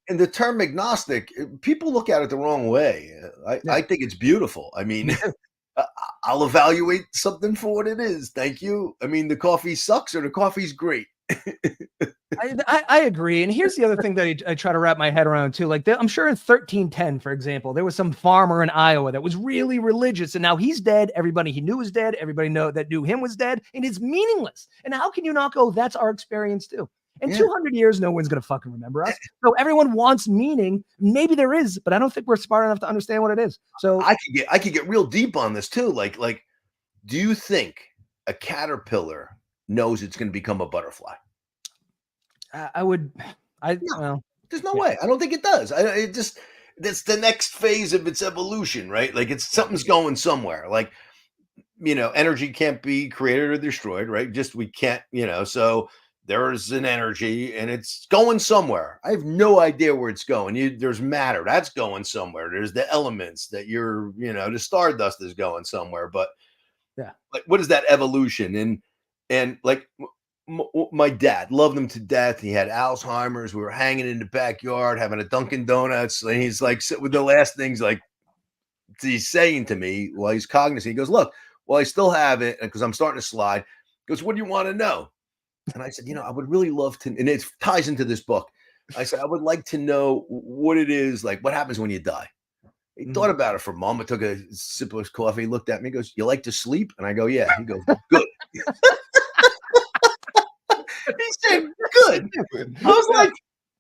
the term agnostic, people look at it the wrong way. I think it's beautiful. I mean, I'll evaluate something for what it is. Thank you. I mean, the coffee sucks or the coffee's great. I agree. And here's the other thing that I try to wrap my head around too. Like I'm sure in 1310, for example, there was some farmer in Iowa that was really religious, and now he's dead. Everybody he knew was dead. Everybody that knew him was dead, and it's meaningless. And how can you not go, that's our experience too? In 200 years, no one's going to fucking remember us. So everyone wants meaning. Maybe there is, but I don't think we're smart enough to understand what it is. So I could get real deep on this too. Like, do you think a caterpillar knows it's going to become a butterfly? Well, there's no way. I don't think it does. That's the next phase of its evolution, right? Like something's going somewhere. Like, energy can't be created or destroyed, right? Just we can't, so there's an energy and it's going somewhere. I have no idea where it's going. There's matter that's going somewhere. There's the elements that the stardust is going somewhere. But like, what is that evolution? And like my dad loved him to death. He had Alzheimer's. We were hanging in the backyard having a Dunkin' Donuts, and he's like, with the last things like he's saying to me while he's cognizant, he goes, "Look, well, I still have it because I'm starting to slide." He goes, "What do you want to know?" And I said, I would really love to, and it ties into this book. I said, I would like to know what it is, like what happens when you die. He thought about it for a moment, took a sip of his coffee, looked at me, goes, "You like to sleep?" And I go, "Yeah." He goes, "Good." He said, "Good." I was like,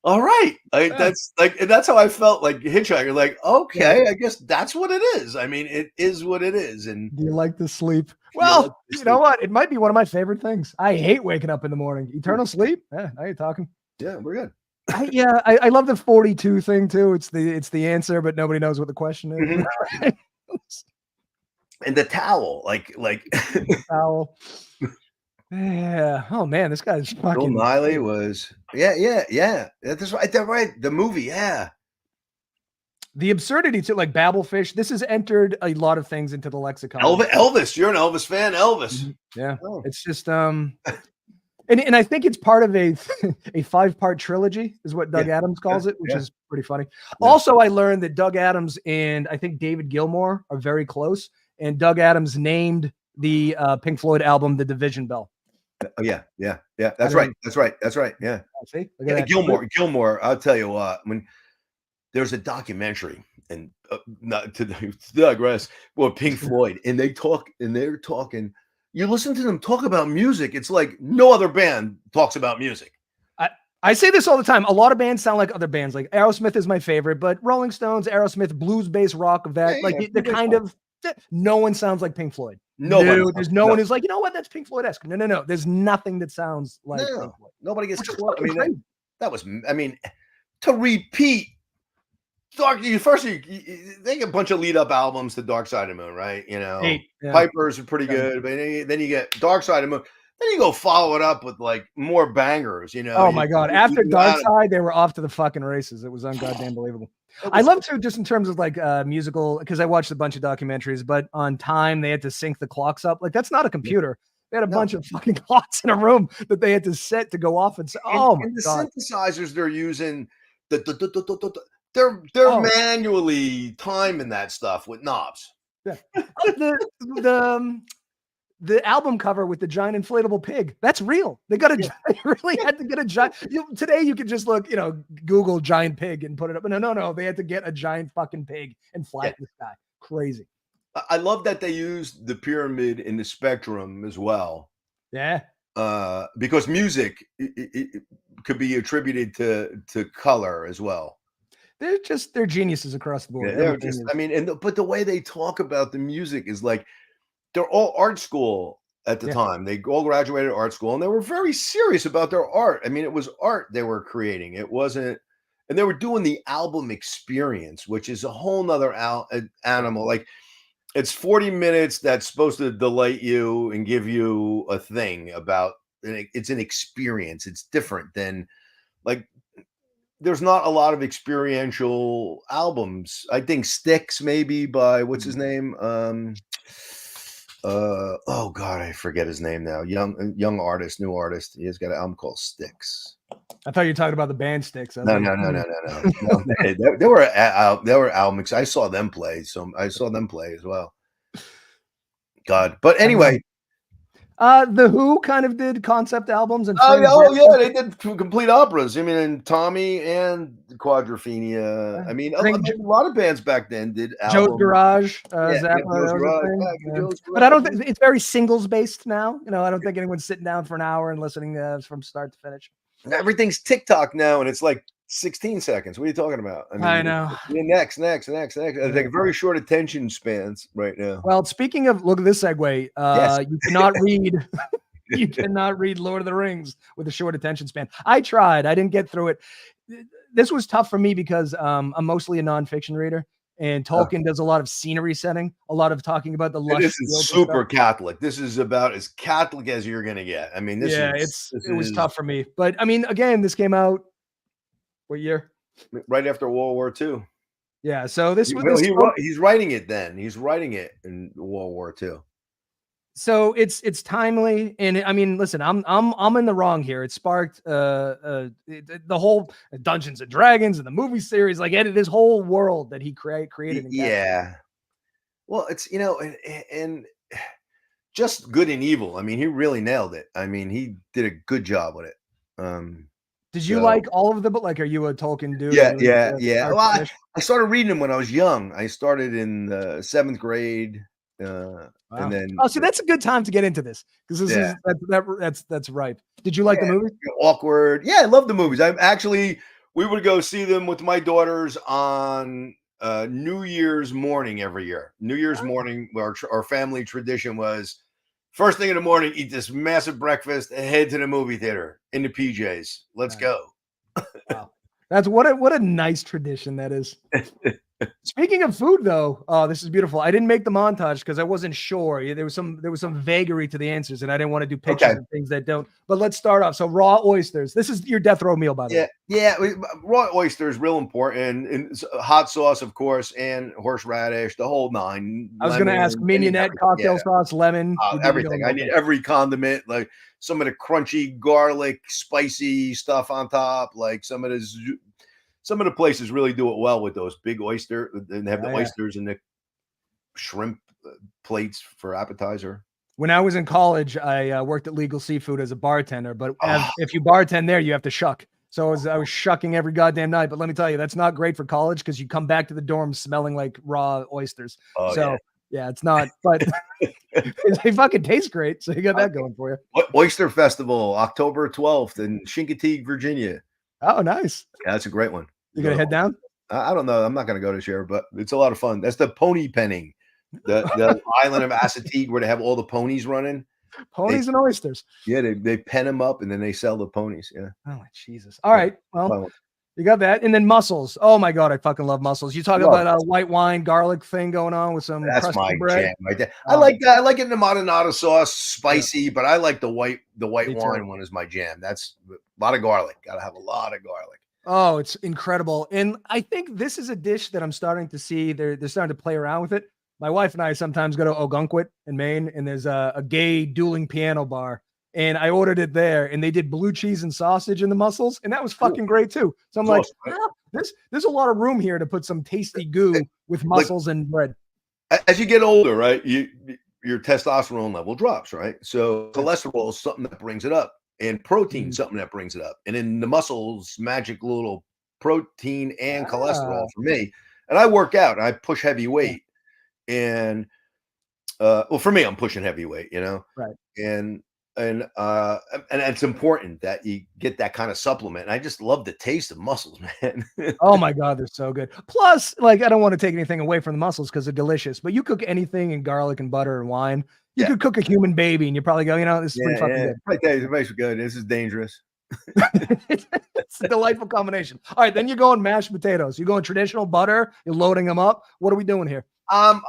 all right. That's how I felt like Hitchhiker. Like, okay, I guess that's what it is. I mean, it is what it is. And do you like to sleep? Well, you know what? It might be one of my favorite things. I hate waking up in the morning. Eternal sleep? Yeah, now you're talking. Yeah, we're good. I love the 42 thing too. It's the answer, but nobody knows what the question is. Mm-hmm. And the towel, like the towel. Yeah. Oh man, this guy's fucking. Bill Nighy was. Yeah. That's right. That's right. The movie. Yeah. The absurdity to like Babelfish. This has entered a lot of things into the lexicon. Elvis. You're an Elvis fan. Elvis. Yeah. Oh. It's just and I think it's part of a 5-part trilogy is what Doug Adams calls it, which is pretty funny. Yeah. Also, I learned that Doug Adams and I think David Gilmour are very close, and Doug Adams named the Pink Floyd album "The Division Bell." Oh yeah. That's right. Yeah. See, Gilmour. I'll tell you what. When there's a documentary, and not to digress, well, Pink Floyd, and they're talking. You listen to them talk about music. It's like no other band talks about music. I say this all the time. A lot of bands sound like other bands. Like Aerosmith is my favorite, but Rolling Stones, Aerosmith, blues-based rock of that. The kind of no one sounds like Pink Floyd. There's no one who's like, you know what? That's Pink Floyd-esque. No. There's nothing that sounds like Pink Floyd. Nobody gets close. I mean, that was. I mean, to repeat. They get a bunch of lead-up albums to Dark Side of the Moon, right? Pipers are pretty good, but then you get Dark Side of the Moon. Then you go follow it up with like more bangers, Oh my God! After Dark Side, they were off to the fucking races. It was ungoddamn believable. I love to just in terms of like musical, because I watched a bunch of documentaries, but on time they had to sync the clocks up. Like that's not a computer. They had a bunch of fucking clocks in a room that they had to set to go off and say, "Oh my God!" The synthesizers they're using, they're manually timing that stuff with knobs. Yeah. The album cover with the giant inflatable pig, that's real. They really had to get a giant. Today you could just look, Google giant pig and put it up. No. They had to get a giant fucking pig and fly the sky. Crazy. I love that they used the pyramid in the spectrum as well. Yeah. Because music it could be attributed to color as well. They're geniuses across the board. Yeah, but the way they talk about the music is like they're all art school at the time. They all graduated art school and they were very serious about their art. I mean, it was art they were creating. It wasn't, and they were doing the album experience, which is a whole nother animal. Like it's 40 minutes that's supposed to delight you and give you a thing about, it's an experience. It's different than like, there's not a lot of experiential albums. I think Styx maybe by what's his name? Oh God, I forget his name now. Young artist, new artist. He has got an album called Styx. I thought you were talking about the band Styx. No. They were albums. I saw them play. So I saw them play as well. God, but anyway. The Who kind of did concept albums and they did complete operas. I mean, and Tommy and Quadrophenia. I mean, a lot of bands back then did albums. Joe's Garage, Joe's Garage. But I don't think it's very singles based now. I don't think anyone's sitting down for an hour and listening from start to finish. Everything's TikTok now, and it's like 16 seconds. What are you talking about? I I mean, know. next. It's like very short attention spans right now. Well, speaking of, look at this segue. Yes. You cannot read. You cannot read Lord of the Rings with a short attention span. I tried. I didn't get through it. This was tough for me because I'm mostly a nonfiction reader, and Tolkien does a lot of scenery setting, a lot of talking about the lush. This is super Catholic. This is about as Catholic as you're gonna get. I mean, it was tough for me. But I mean, again, this came out what year? Right after World War II. Yeah. So this was he's writing it then. He's writing it in World War II. So it's timely, and I mean, listen, I'm in the wrong here. It sparked the whole Dungeons and Dragons and the movie series, like this whole world that he created. Yeah. Well, it's and just good and evil. I mean, he really nailed it. I mean, he did a good job with it. Did you like all of them? But like, are you a Tolkien dude? Yeah. Well, I started reading them when I was young. I started in the 7th grade. And then see, that's a good time to get into this because that's ripe. Did you like the movie? Awkward. Yeah, I love the movies. We would go see them with my daughters on New Year's morning every year. New Year's morning, our family tradition was first thing in the morning, eat this massive breakfast and head to the movie theater in the PJs. Let's go. Wow. That's what a nice tradition that is. Speaking of food, though, this is beautiful. I didn't make the montage because I wasn't sure. There was some vagary to the answers, and I didn't want to do pictures and things that don't. But let's start off. So raw oysters. This is your death row meal, by the way. Yeah. Raw oysters, real important, and hot sauce, of course, and horseradish, the whole 9. I was going to ask mignonette, cocktail sauce, lemon, everything. I need every condiment, like some of the crunchy garlic, spicy stuff on top, like some of the places really do it well with those big oyster and have the oysters and the shrimp plates for appetizer. When I was in college, I worked at Legal Seafood as a bartender, but if you bartend there, you have to shuck. So I was shucking every goddamn night. But let me tell you, that's not great for college because you come back to the dorm smelling like raw oysters. Yeah, it's not, but they fucking taste great. So you got that going for you. Oyster Festival, October 12th in Chincoteague, Virginia. Oh, nice. Yeah, that's a great one. You gonna head down? I don't know. I'm not gonna go this year, but it's a lot of fun. That's the pony penning, the island of Assateague where they have all the ponies running. Ponies and oysters. Yeah, they pen them up and then they sell the ponies. Yeah. Oh Jesus. All right. Well, you got that, and then mussels. Oh my God, I fucking love mussels. You talk about a white wine garlic thing going on with some. That's my jam right there. I like that. I like it in the marinara sauce, spicy, but I like the white wine one is my jam. That's a lot of garlic. Got to have a lot of garlic. Oh, it's incredible. And I think this is a dish that I'm starting to see. They're starting to play around with it. My wife and I sometimes go to Ogunquit in Maine, and there's a gay dueling piano bar. And I ordered it there, and they did blue cheese and sausage in the mussels, and that was fucking great too. So I'm like, there's a lot of room here to put some tasty goo with mussels and bread. As you get older, right, your testosterone level drops, right? So cholesterol is something that brings it up. And protein, something that brings it up. And in the mussels, magic little protein and cholesterol for me. And I work out and I push heavy weight. And for me, I'm pushing heavy weight, Right. And it's important that you get that kind of supplement. And I just love the taste of mussels, man. Oh my God, they're so good. Plus, like, I don't want to take anything away from the mussels because they're delicious, but you cook anything in garlic and butter and wine. You could cook a human baby and you probably go, this is pretty fucking good. Right there, it makes it good. This is dangerous. It's a delightful combination. All right, then you're going mashed potatoes. You're going traditional butter. You're loading them up. What are we doing here? I'm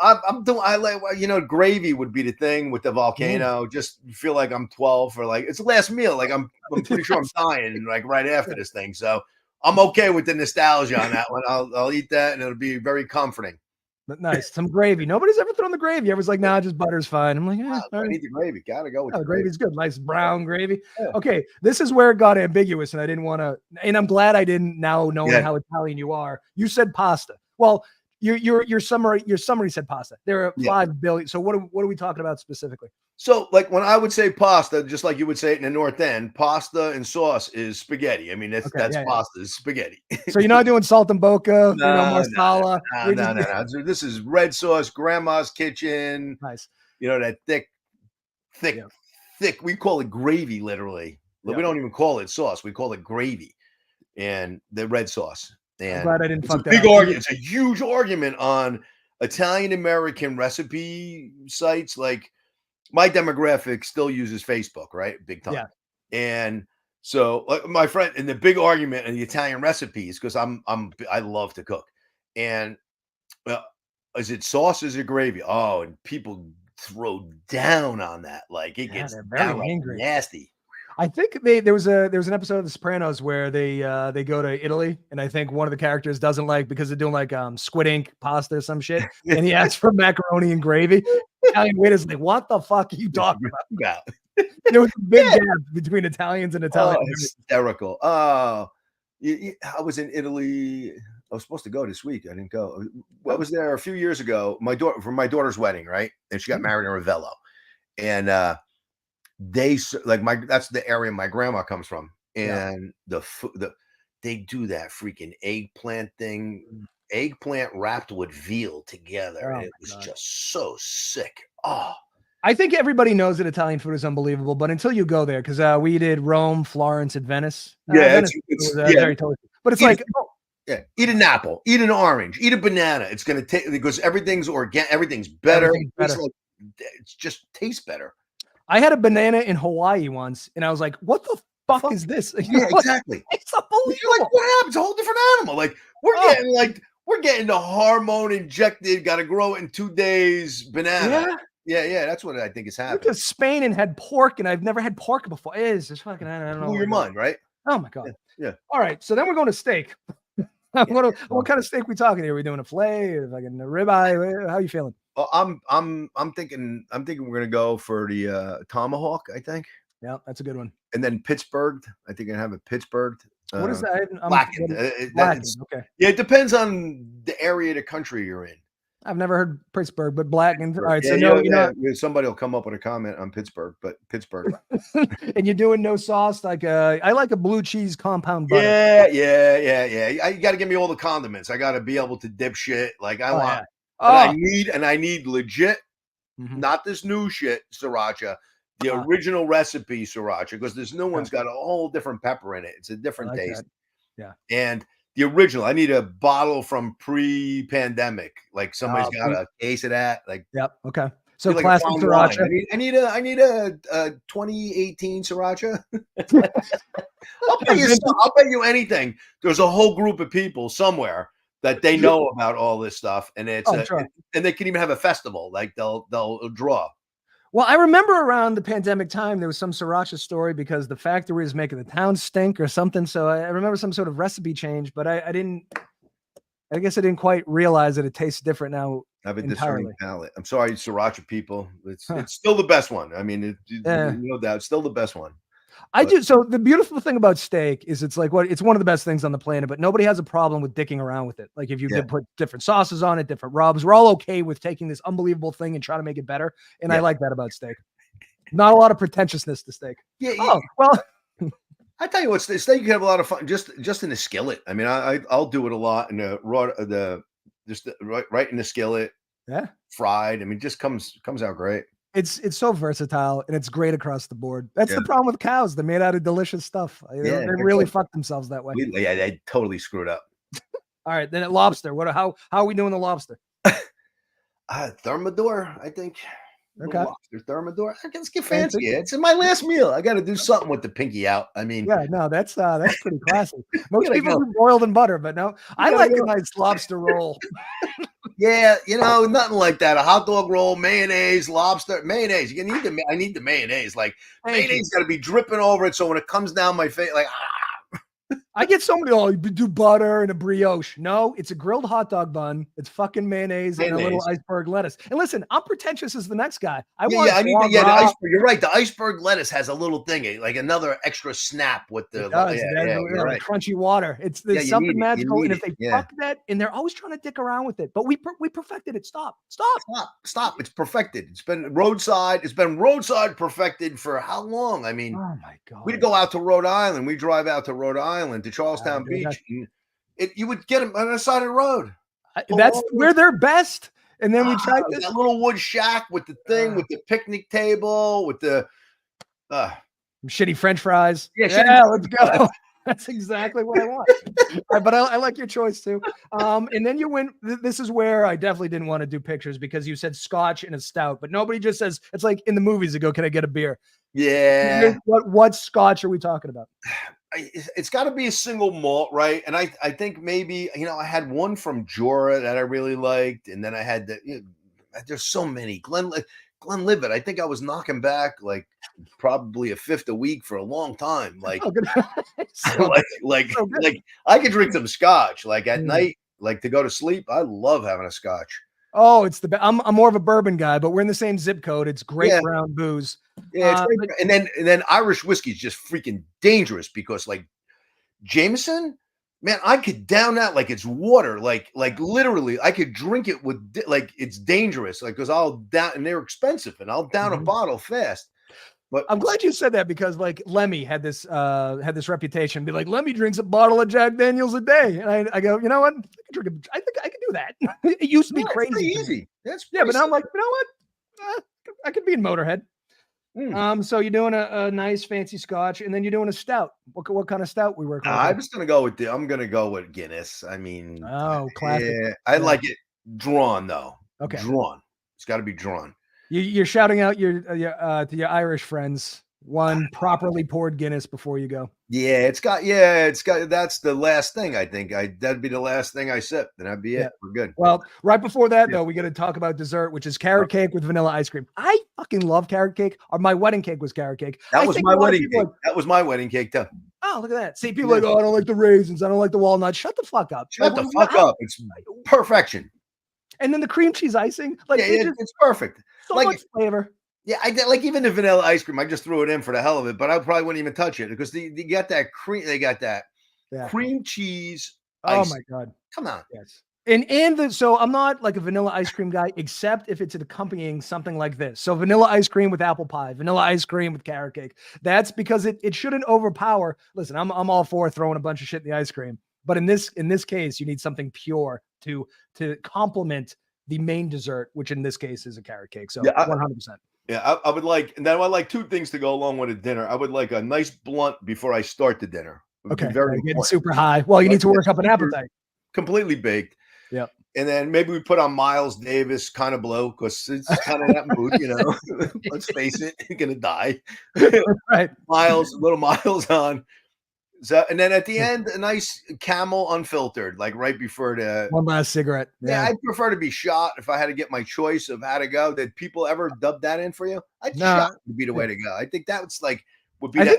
doing. I like gravy would be the thing with the volcano. Just feel like I'm 12 or like it's the last meal. Like I'm pretty sure I'm dying like right after this thing. So I'm okay with the nostalgia on that one. I'll eat that and it'll be very comforting. But nice. Some gravy. Nobody's ever thrown the gravy. Everyone's like, nah, just butter's fine. I'm like, I need the gravy. Gotta go with the gravy's good. Nice brown gravy. Yeah. Okay. This is where it got ambiguous, and I didn't want to, and I'm glad I didn't now knowing how Italian you are. You said pasta. Well, your summary said pasta. There are 5 billion. So what are we talking about specifically? So like when I would say pasta, just like you would say it in the North End, pasta and sauce is spaghetti. I mean, that's pasta is spaghetti. So you're not doing saltimbocca, marsala. No. This is red sauce, grandma's kitchen. Nice. That thick. We call it gravy, literally. We don't even call it sauce. We call it gravy, and the red sauce. I'm And glad I didn't it's a fuck that big up. argument. It's a huge argument on Italian American recipe sites. Like my demographic still uses Facebook, right? Big time. Yeah. And so like my friend, and the big argument in the Italian recipes, because I love to cook. And is it sauce? Is it gravy? Oh, and people throw down on that. Like it gets They're very downright angry. nasty. I think there was an episode of The Sopranos where they go to Italy, and I think one of the characters doesn't like because they're doing like squid ink pasta or some shit, and he asks for macaroni and gravy. Italian waiter's like, "What the fuck are you talking about?" There was a big gap between Italians and Italians. Oh, hysterical. Oh, I was in Italy. I was supposed to go this week. I didn't go. I was there a few years ago. For my daughter's wedding, right? And she got married in Ravello, and that's the area my grandma comes from, and they do that freaking eggplant thing, eggplant wrapped with veal together, and it was just so sick. Oh, I think everybody knows that Italian food is unbelievable, but until you go there, because we did Rome, Florence, and Venice. Venice was very delicious. But it's like, eat an apple, eat an orange, eat a banana. It's gonna take because everything's organic, everything's better. It just tastes better. I had a banana in Hawaii once, and I was like, "What the fuck is this?" Yeah, exactly. It's unbelievable. You're like, what happened? It's a whole different animal. Like we're getting the hormone injected. Got to grow it in 2 days. Banana. Yeah. That's what I think is happening. Went to Spain and had pork, and I've never had pork before. It is just fucking. I don't know. Blew your mind, right? Oh my god. Yeah. All right, so then we're going to steak. What kind of steak we talking here? Are we doing a fillet or like a ribeye? How are you feeling? Well, I'm thinking we're gonna go for the tomahawk. I think. Yeah, that's a good one. And then Pittsburgh. I think I have a Pittsburgh. What is that? Blackened. Okay. Yeah, it depends on the area of the country you're in. I've never heard Pittsburgh, but blackened. All right, somebody will come up with a comment on Pittsburgh, but Pittsburgh. And you're doing no sauce, like I like a blue cheese compound butter. Yeah. You got to give me all the condiments. I got to be able to dip shit. Like I want. Yeah. I need legit, not this new shit sriracha. The original recipe sriracha, because this new one's got a whole different pepper in it. It's a different taste. Yeah. And the original, I need a bottle from pre-pandemic. Like somebody's got a case of that. Like, yep. Okay. So like classic sriracha. I need a 2018 sriracha. I'll bet you anything. There's a whole group of people somewhere that they know about all this stuff, and it's and they can even have a festival. Like they'll draw. Well, I remember around the pandemic time, there was some sriracha story because the factory was making the town stink or something. So I remember some sort of recipe change, but I guess I didn't quite realize that it tastes different now. I have a discerning palate. I'm sorry, sriracha people. It's still the best one. I mean, no doubt, it's still the best one. I do. So the beautiful thing about steak is it's like it's one of the best things on the planet, but nobody has a problem with dicking around with it. Like if you could put different sauces on it, different rubs, we're all okay with taking this unbelievable thing and trying to make it better. And I like that about steak. Not a lot of pretentiousness to steak. Yeah. Oh, well, I tell you what, steak you can have a lot of fun just in the skillet. I mean, I'll do it a lot in the raw, right in the skillet. Yeah. Fried. I mean, just comes out great. It's so versatile and it's great across the board. That's the problem with cows. They're made out of delicious stuff. They really fucked themselves that way. Yeah, they totally screwed up. All right, then at lobster. How are we doing the lobster? Thermidor, I think. Okay. Lobster Thermidor. Let's get fancy. It's in my last meal. I got to do something with the pinky out. I mean, yeah, no, that's pretty classic. Most people do boiled in butter, but no, I like a nice lobster roll. Yeah, nothing like that. A hot dog roll, mayonnaise, lobster, mayonnaise. I need the mayonnaise. Like mayonnaise got to be dripping over it, so when it comes down my face, like I get somebody, you do butter and a brioche. No, it's a grilled hot dog bun. It's fucking mayonnaise and a little iceberg lettuce. And listen, I'm pretentious as the next guy. I need the iceberg. You're right. The iceberg lettuce has a little thing, like another extra snap with the right. Crunchy water. There's something magical. And if they fuck that, and they're always trying to dick around with it, but we perfected it. Stop. It's perfected. It's been roadside. Perfected for how long? I mean, oh my God. We'd go out to Rhode Island. We drive out to Rhode Island to Charlestown Beach. You would get them on the side of the road. That's where they're best. And then we tried that little wood shack with the thing, with the picnic table, with the Shitty French fries. Yeah, Yeah, shitty let's French go. fries. That's exactly what I want. But I like your choice too. And then you went. This is where I definitely didn't want to do pictures because you said scotch and a stout, but nobody just says it's like in the movies. They go, "Can I get a beer?" Yeah. What scotch are we talking about? It's got to be a single malt, right? And I think maybe, I had one from Jora that I really liked, and then I had there's so many Glenlivet. I think I was knocking back like probably a fifth a week for a long time. Like, Oh, good. So, so good. like I could drink some scotch like at Mm. night, like to go to sleep. I love having a scotch. Oh, it's the best. I'm more of a bourbon guy, but we're in the same zip code. It's great Yeah. brown booze. Yeah, it's great. But And then Irish whiskey is just freaking dangerous because like Jameson, man, I could down that like it's water. Like literally, I could drink it with like it's dangerous. Like because I'll down and they're expensive, and I'll down a bottle fast. But I'm glad you said that because like Lemmy had this reputation, be like, Lemmy drinks a bottle of Jack Daniels a day. And I go, you know what? I think I can do that. It used to be crazy. Pretty easy. That's yeah, but now I'm like, you know what? I could be in Motorhead. So you're doing a nice fancy scotch, and then you're doing a stout. What kind of stout we working with? I'm gonna go with Guinness. I mean, classic. Yeah, I like it drawn though. Okay, drawn. It's got to be drawn. You're shouting out to your Irish friends. One properly poured Guinness before you go. Yeah, it's got. That's the last thing I think. That'd be the last thing I sip. Then that'd be it. We're good. Well, right before that though, we got to talk about dessert, which is carrot cake with vanilla ice cream. I fucking love carrot cake. Or my wedding cake was carrot cake. That was my wedding cake. That was my wedding cake too. Oh, look at that. See, people are like, oh, I don't like the raisins. I don't like the walnuts. Shut the fuck up. Shut the fuck up. It's perfection. And then the cream cheese icing, like it's perfect. So much flavor. Yeah, I like even the vanilla ice cream. I just threw it in for the hell of it, but I probably wouldn't even touch it because you got that cream. They got that cream cheese. Oh my god! Come on. Yes. So I'm not like a vanilla ice cream guy, except if it's accompanying something like this. So vanilla ice cream with apple pie, vanilla ice cream with carrot cake. That's because it shouldn't overpower. Listen, I'm all for throwing a bunch of shit in the ice cream, but in this case, you need something pure to complement the main dessert, which in this case is a carrot cake. So 100%. Yeah, I would like, and then I would like two things to go along with a dinner. I would like a nice blunt before I start the dinner. Okay, getting super high. Well, you need to work up an appetite. Completely baked. Yeah. And then maybe we put on Miles Davis kind of blow because it's kind of that mood, Let's face it, you're gonna die. Right. Little Miles on. So, and then at the end, a nice Camel unfiltered, like right before one last cigarette. Yeah, I'd prefer to be shot if I had to get my choice of how to go. Did people ever dub that in for you? Shot would be the way to go. I think that would be that.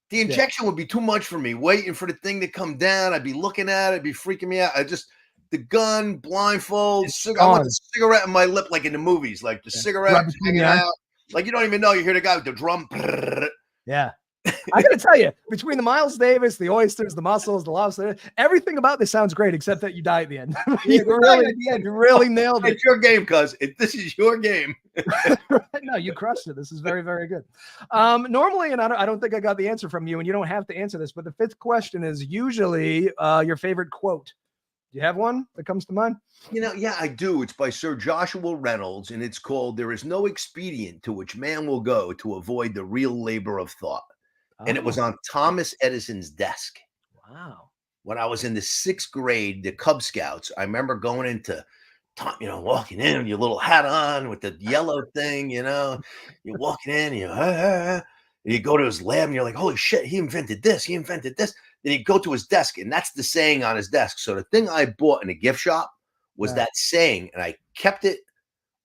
The injection would be too much for me. Waiting for the thing to come down, I'd be looking at it, it'd be freaking me out. The gun, blindfold, I want the cigarette in my lip, like in the movies, like the cigarette hanging out. Like you don't even know. You hear the guy with the drum. Yeah. I gotta tell you, between the Miles Davis, the oysters, the mussels, the lobster, everything about this sounds great, except that you die at the end. You really nailed it. It's your game, cuz. This is your game. No, you crushed it. This is very, very good. Normally, and I don't think I got the answer from you, and you don't have to answer this, but the fifth question is usually your favorite quote. Do you have one that comes to mind? Yeah, I do. It's by Sir Joshua Reynolds, and it's called "There is no expedient to which man will go to avoid the real labor of thought." And it was on Thomas Edison's desk. Wow. When I was in the 6th grade, the Cub Scouts, I remember going into, walking in with your little hat on with the yellow thing, you're walking in, and you go to his lab and you're like, holy shit, he invented this. Then you go to his desk and that's the saying on his desk. So the thing I bought in a gift shop was that saying, and I kept it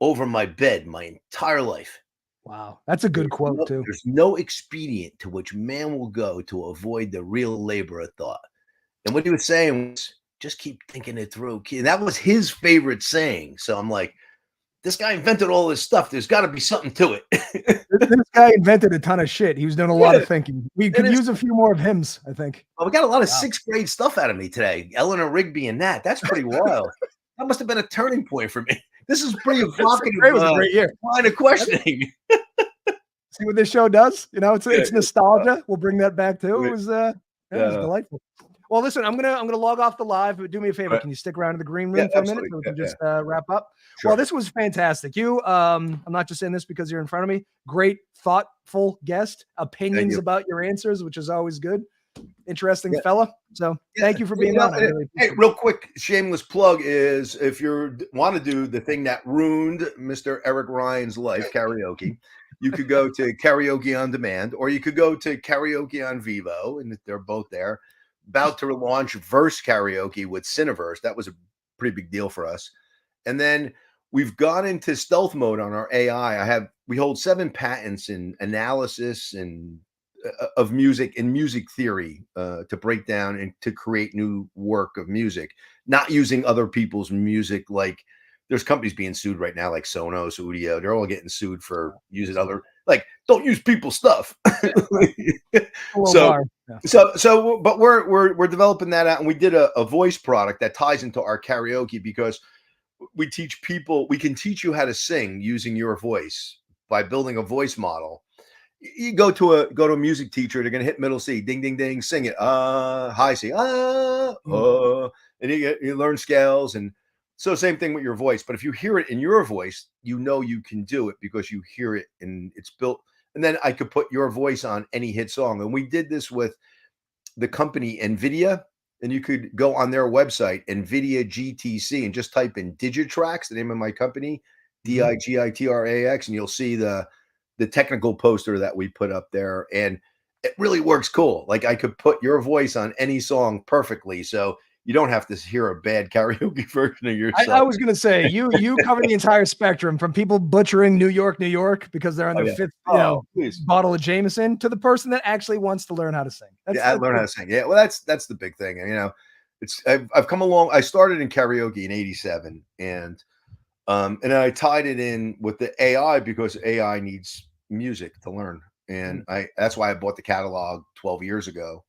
over my bed my entire life. Wow, that's a good quote too. There's no expedient to which man will go to avoid the real labor of thought. And what he was saying was, just keep thinking it through. And that was his favorite saying. So I'm like, this guy invented all this stuff. There's got to be something to it. This guy invented a ton of shit. He was doing a lot of thinking. We could use a few more of him's, I think. Well, we got a lot of 6th grade stuff out of me today. Eleanor Rigby and that. That's pretty wild. That must have been a turning point for me. This is pretty evocative. It was a great year. Line of questioning. See what this show does? It's nostalgia. We'll bring that back too. It was delightful. Well, listen, I'm gonna log off the live, but do me a favor. Right. Can you stick around in the green Yeah, room for a minute absolutely. so we Yeah, can yeah. just wrap up? Sure. Well, this was fantastic. You, I'm not just saying this because you're in front of me. Great, thoughtful guest. Opinions about your answers, which is always good. Interesting fella. So thank you for being on. I really appreciate Hey, real quick, shameless plug is if you want to do the thing that ruined Mr. Eric Ryan's life, karaoke, you could go to Karaoke on Demand, or you could go to Karaoke on Vivo, and they're both there. About to launch Verse Karaoke with Cineverse. That was a pretty big deal for us. And then we've gone into stealth mode on our AI. We hold 7 patents in analysis and of music and music theory to break down and to create new work of music, not using other people's music. Like there's companies being sued right now, like Sonos, Udio. They're all getting sued for using other, like, don't use people's stuff. But we're developing that out, and we did a voice product that ties into our karaoke because we teach people, we can teach you how to sing using your voice by building a voice model. You go to a music teacher, they're gonna hit middle C, ding ding ding, sing it, high C, and you learn scales, and so same thing with your voice. But if you hear it in your voice, you know you can do it because you hear it and it's built. And then I could put your voice on any hit song, and we did this with the company NVIDIA, and you could go on their website, NVIDIA GTC, and just type in DigiTrax, the name of my company, DigiTrax, and you'll see the technical poster that we put up there, and it really works cool. Like I could put your voice on any song perfectly, so you don't have to hear a bad karaoke version of yourself. I was going to say you cover the entire spectrum from people butchering New York because they're on their fifth bottle of Jameson to the person that actually wants to learn how to sing. Learn how to sing. Yeah, well, that's the big thing. You know, I've come along. I started in karaoke in '87, and I tied it in with the AI because AI needs music to learn, and that's why I bought the catalog 12 years ago.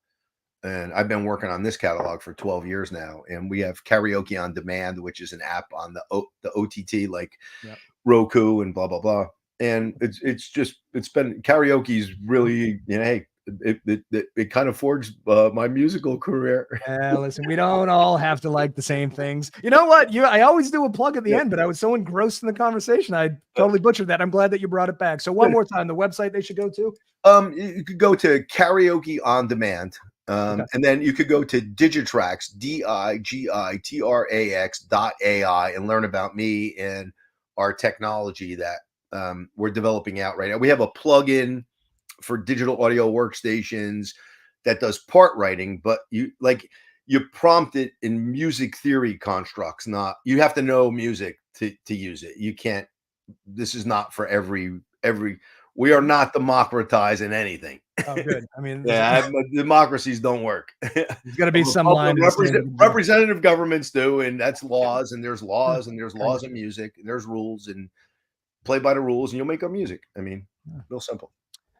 And I've been working on this catalog for 12 years now. And we have Karaoke on Demand, which is an app on the OTT, like Roku and blah, blah, blah. And it's been karaoke's really, hey, it kind of forged my musical career. Yeah, listen, we don't all have to like the same things. You know what? I always do a plug at the end, but I was so engrossed in the conversation, I totally butchered that. I'm glad that you brought it back. So one more time, the website they should go to? You could go to Karaoke on Demand. And then you could go to DigiTrax, DigiTrax.ai, and learn about me and our technology that we're developing out right now. We have a plugin for digital audio workstations that does part writing, but you prompt it in music theory constructs. Not, you have to know music to use it. You can't. This is not for every. We are not democratizing anything. Oh, good. I mean, democracies don't work. There's got to be some line. Representative governments do, and that's laws. And there's laws, and there's laws of music, and there's rules, and play by the rules, and you'll make up music. I mean, real simple.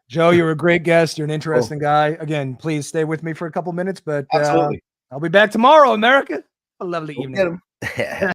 Joe, you're a great guest. You're an interesting guy. Again, please stay with me for a couple minutes, but absolutely, I'll be back tomorrow, America. A lovely evening. Get 'em.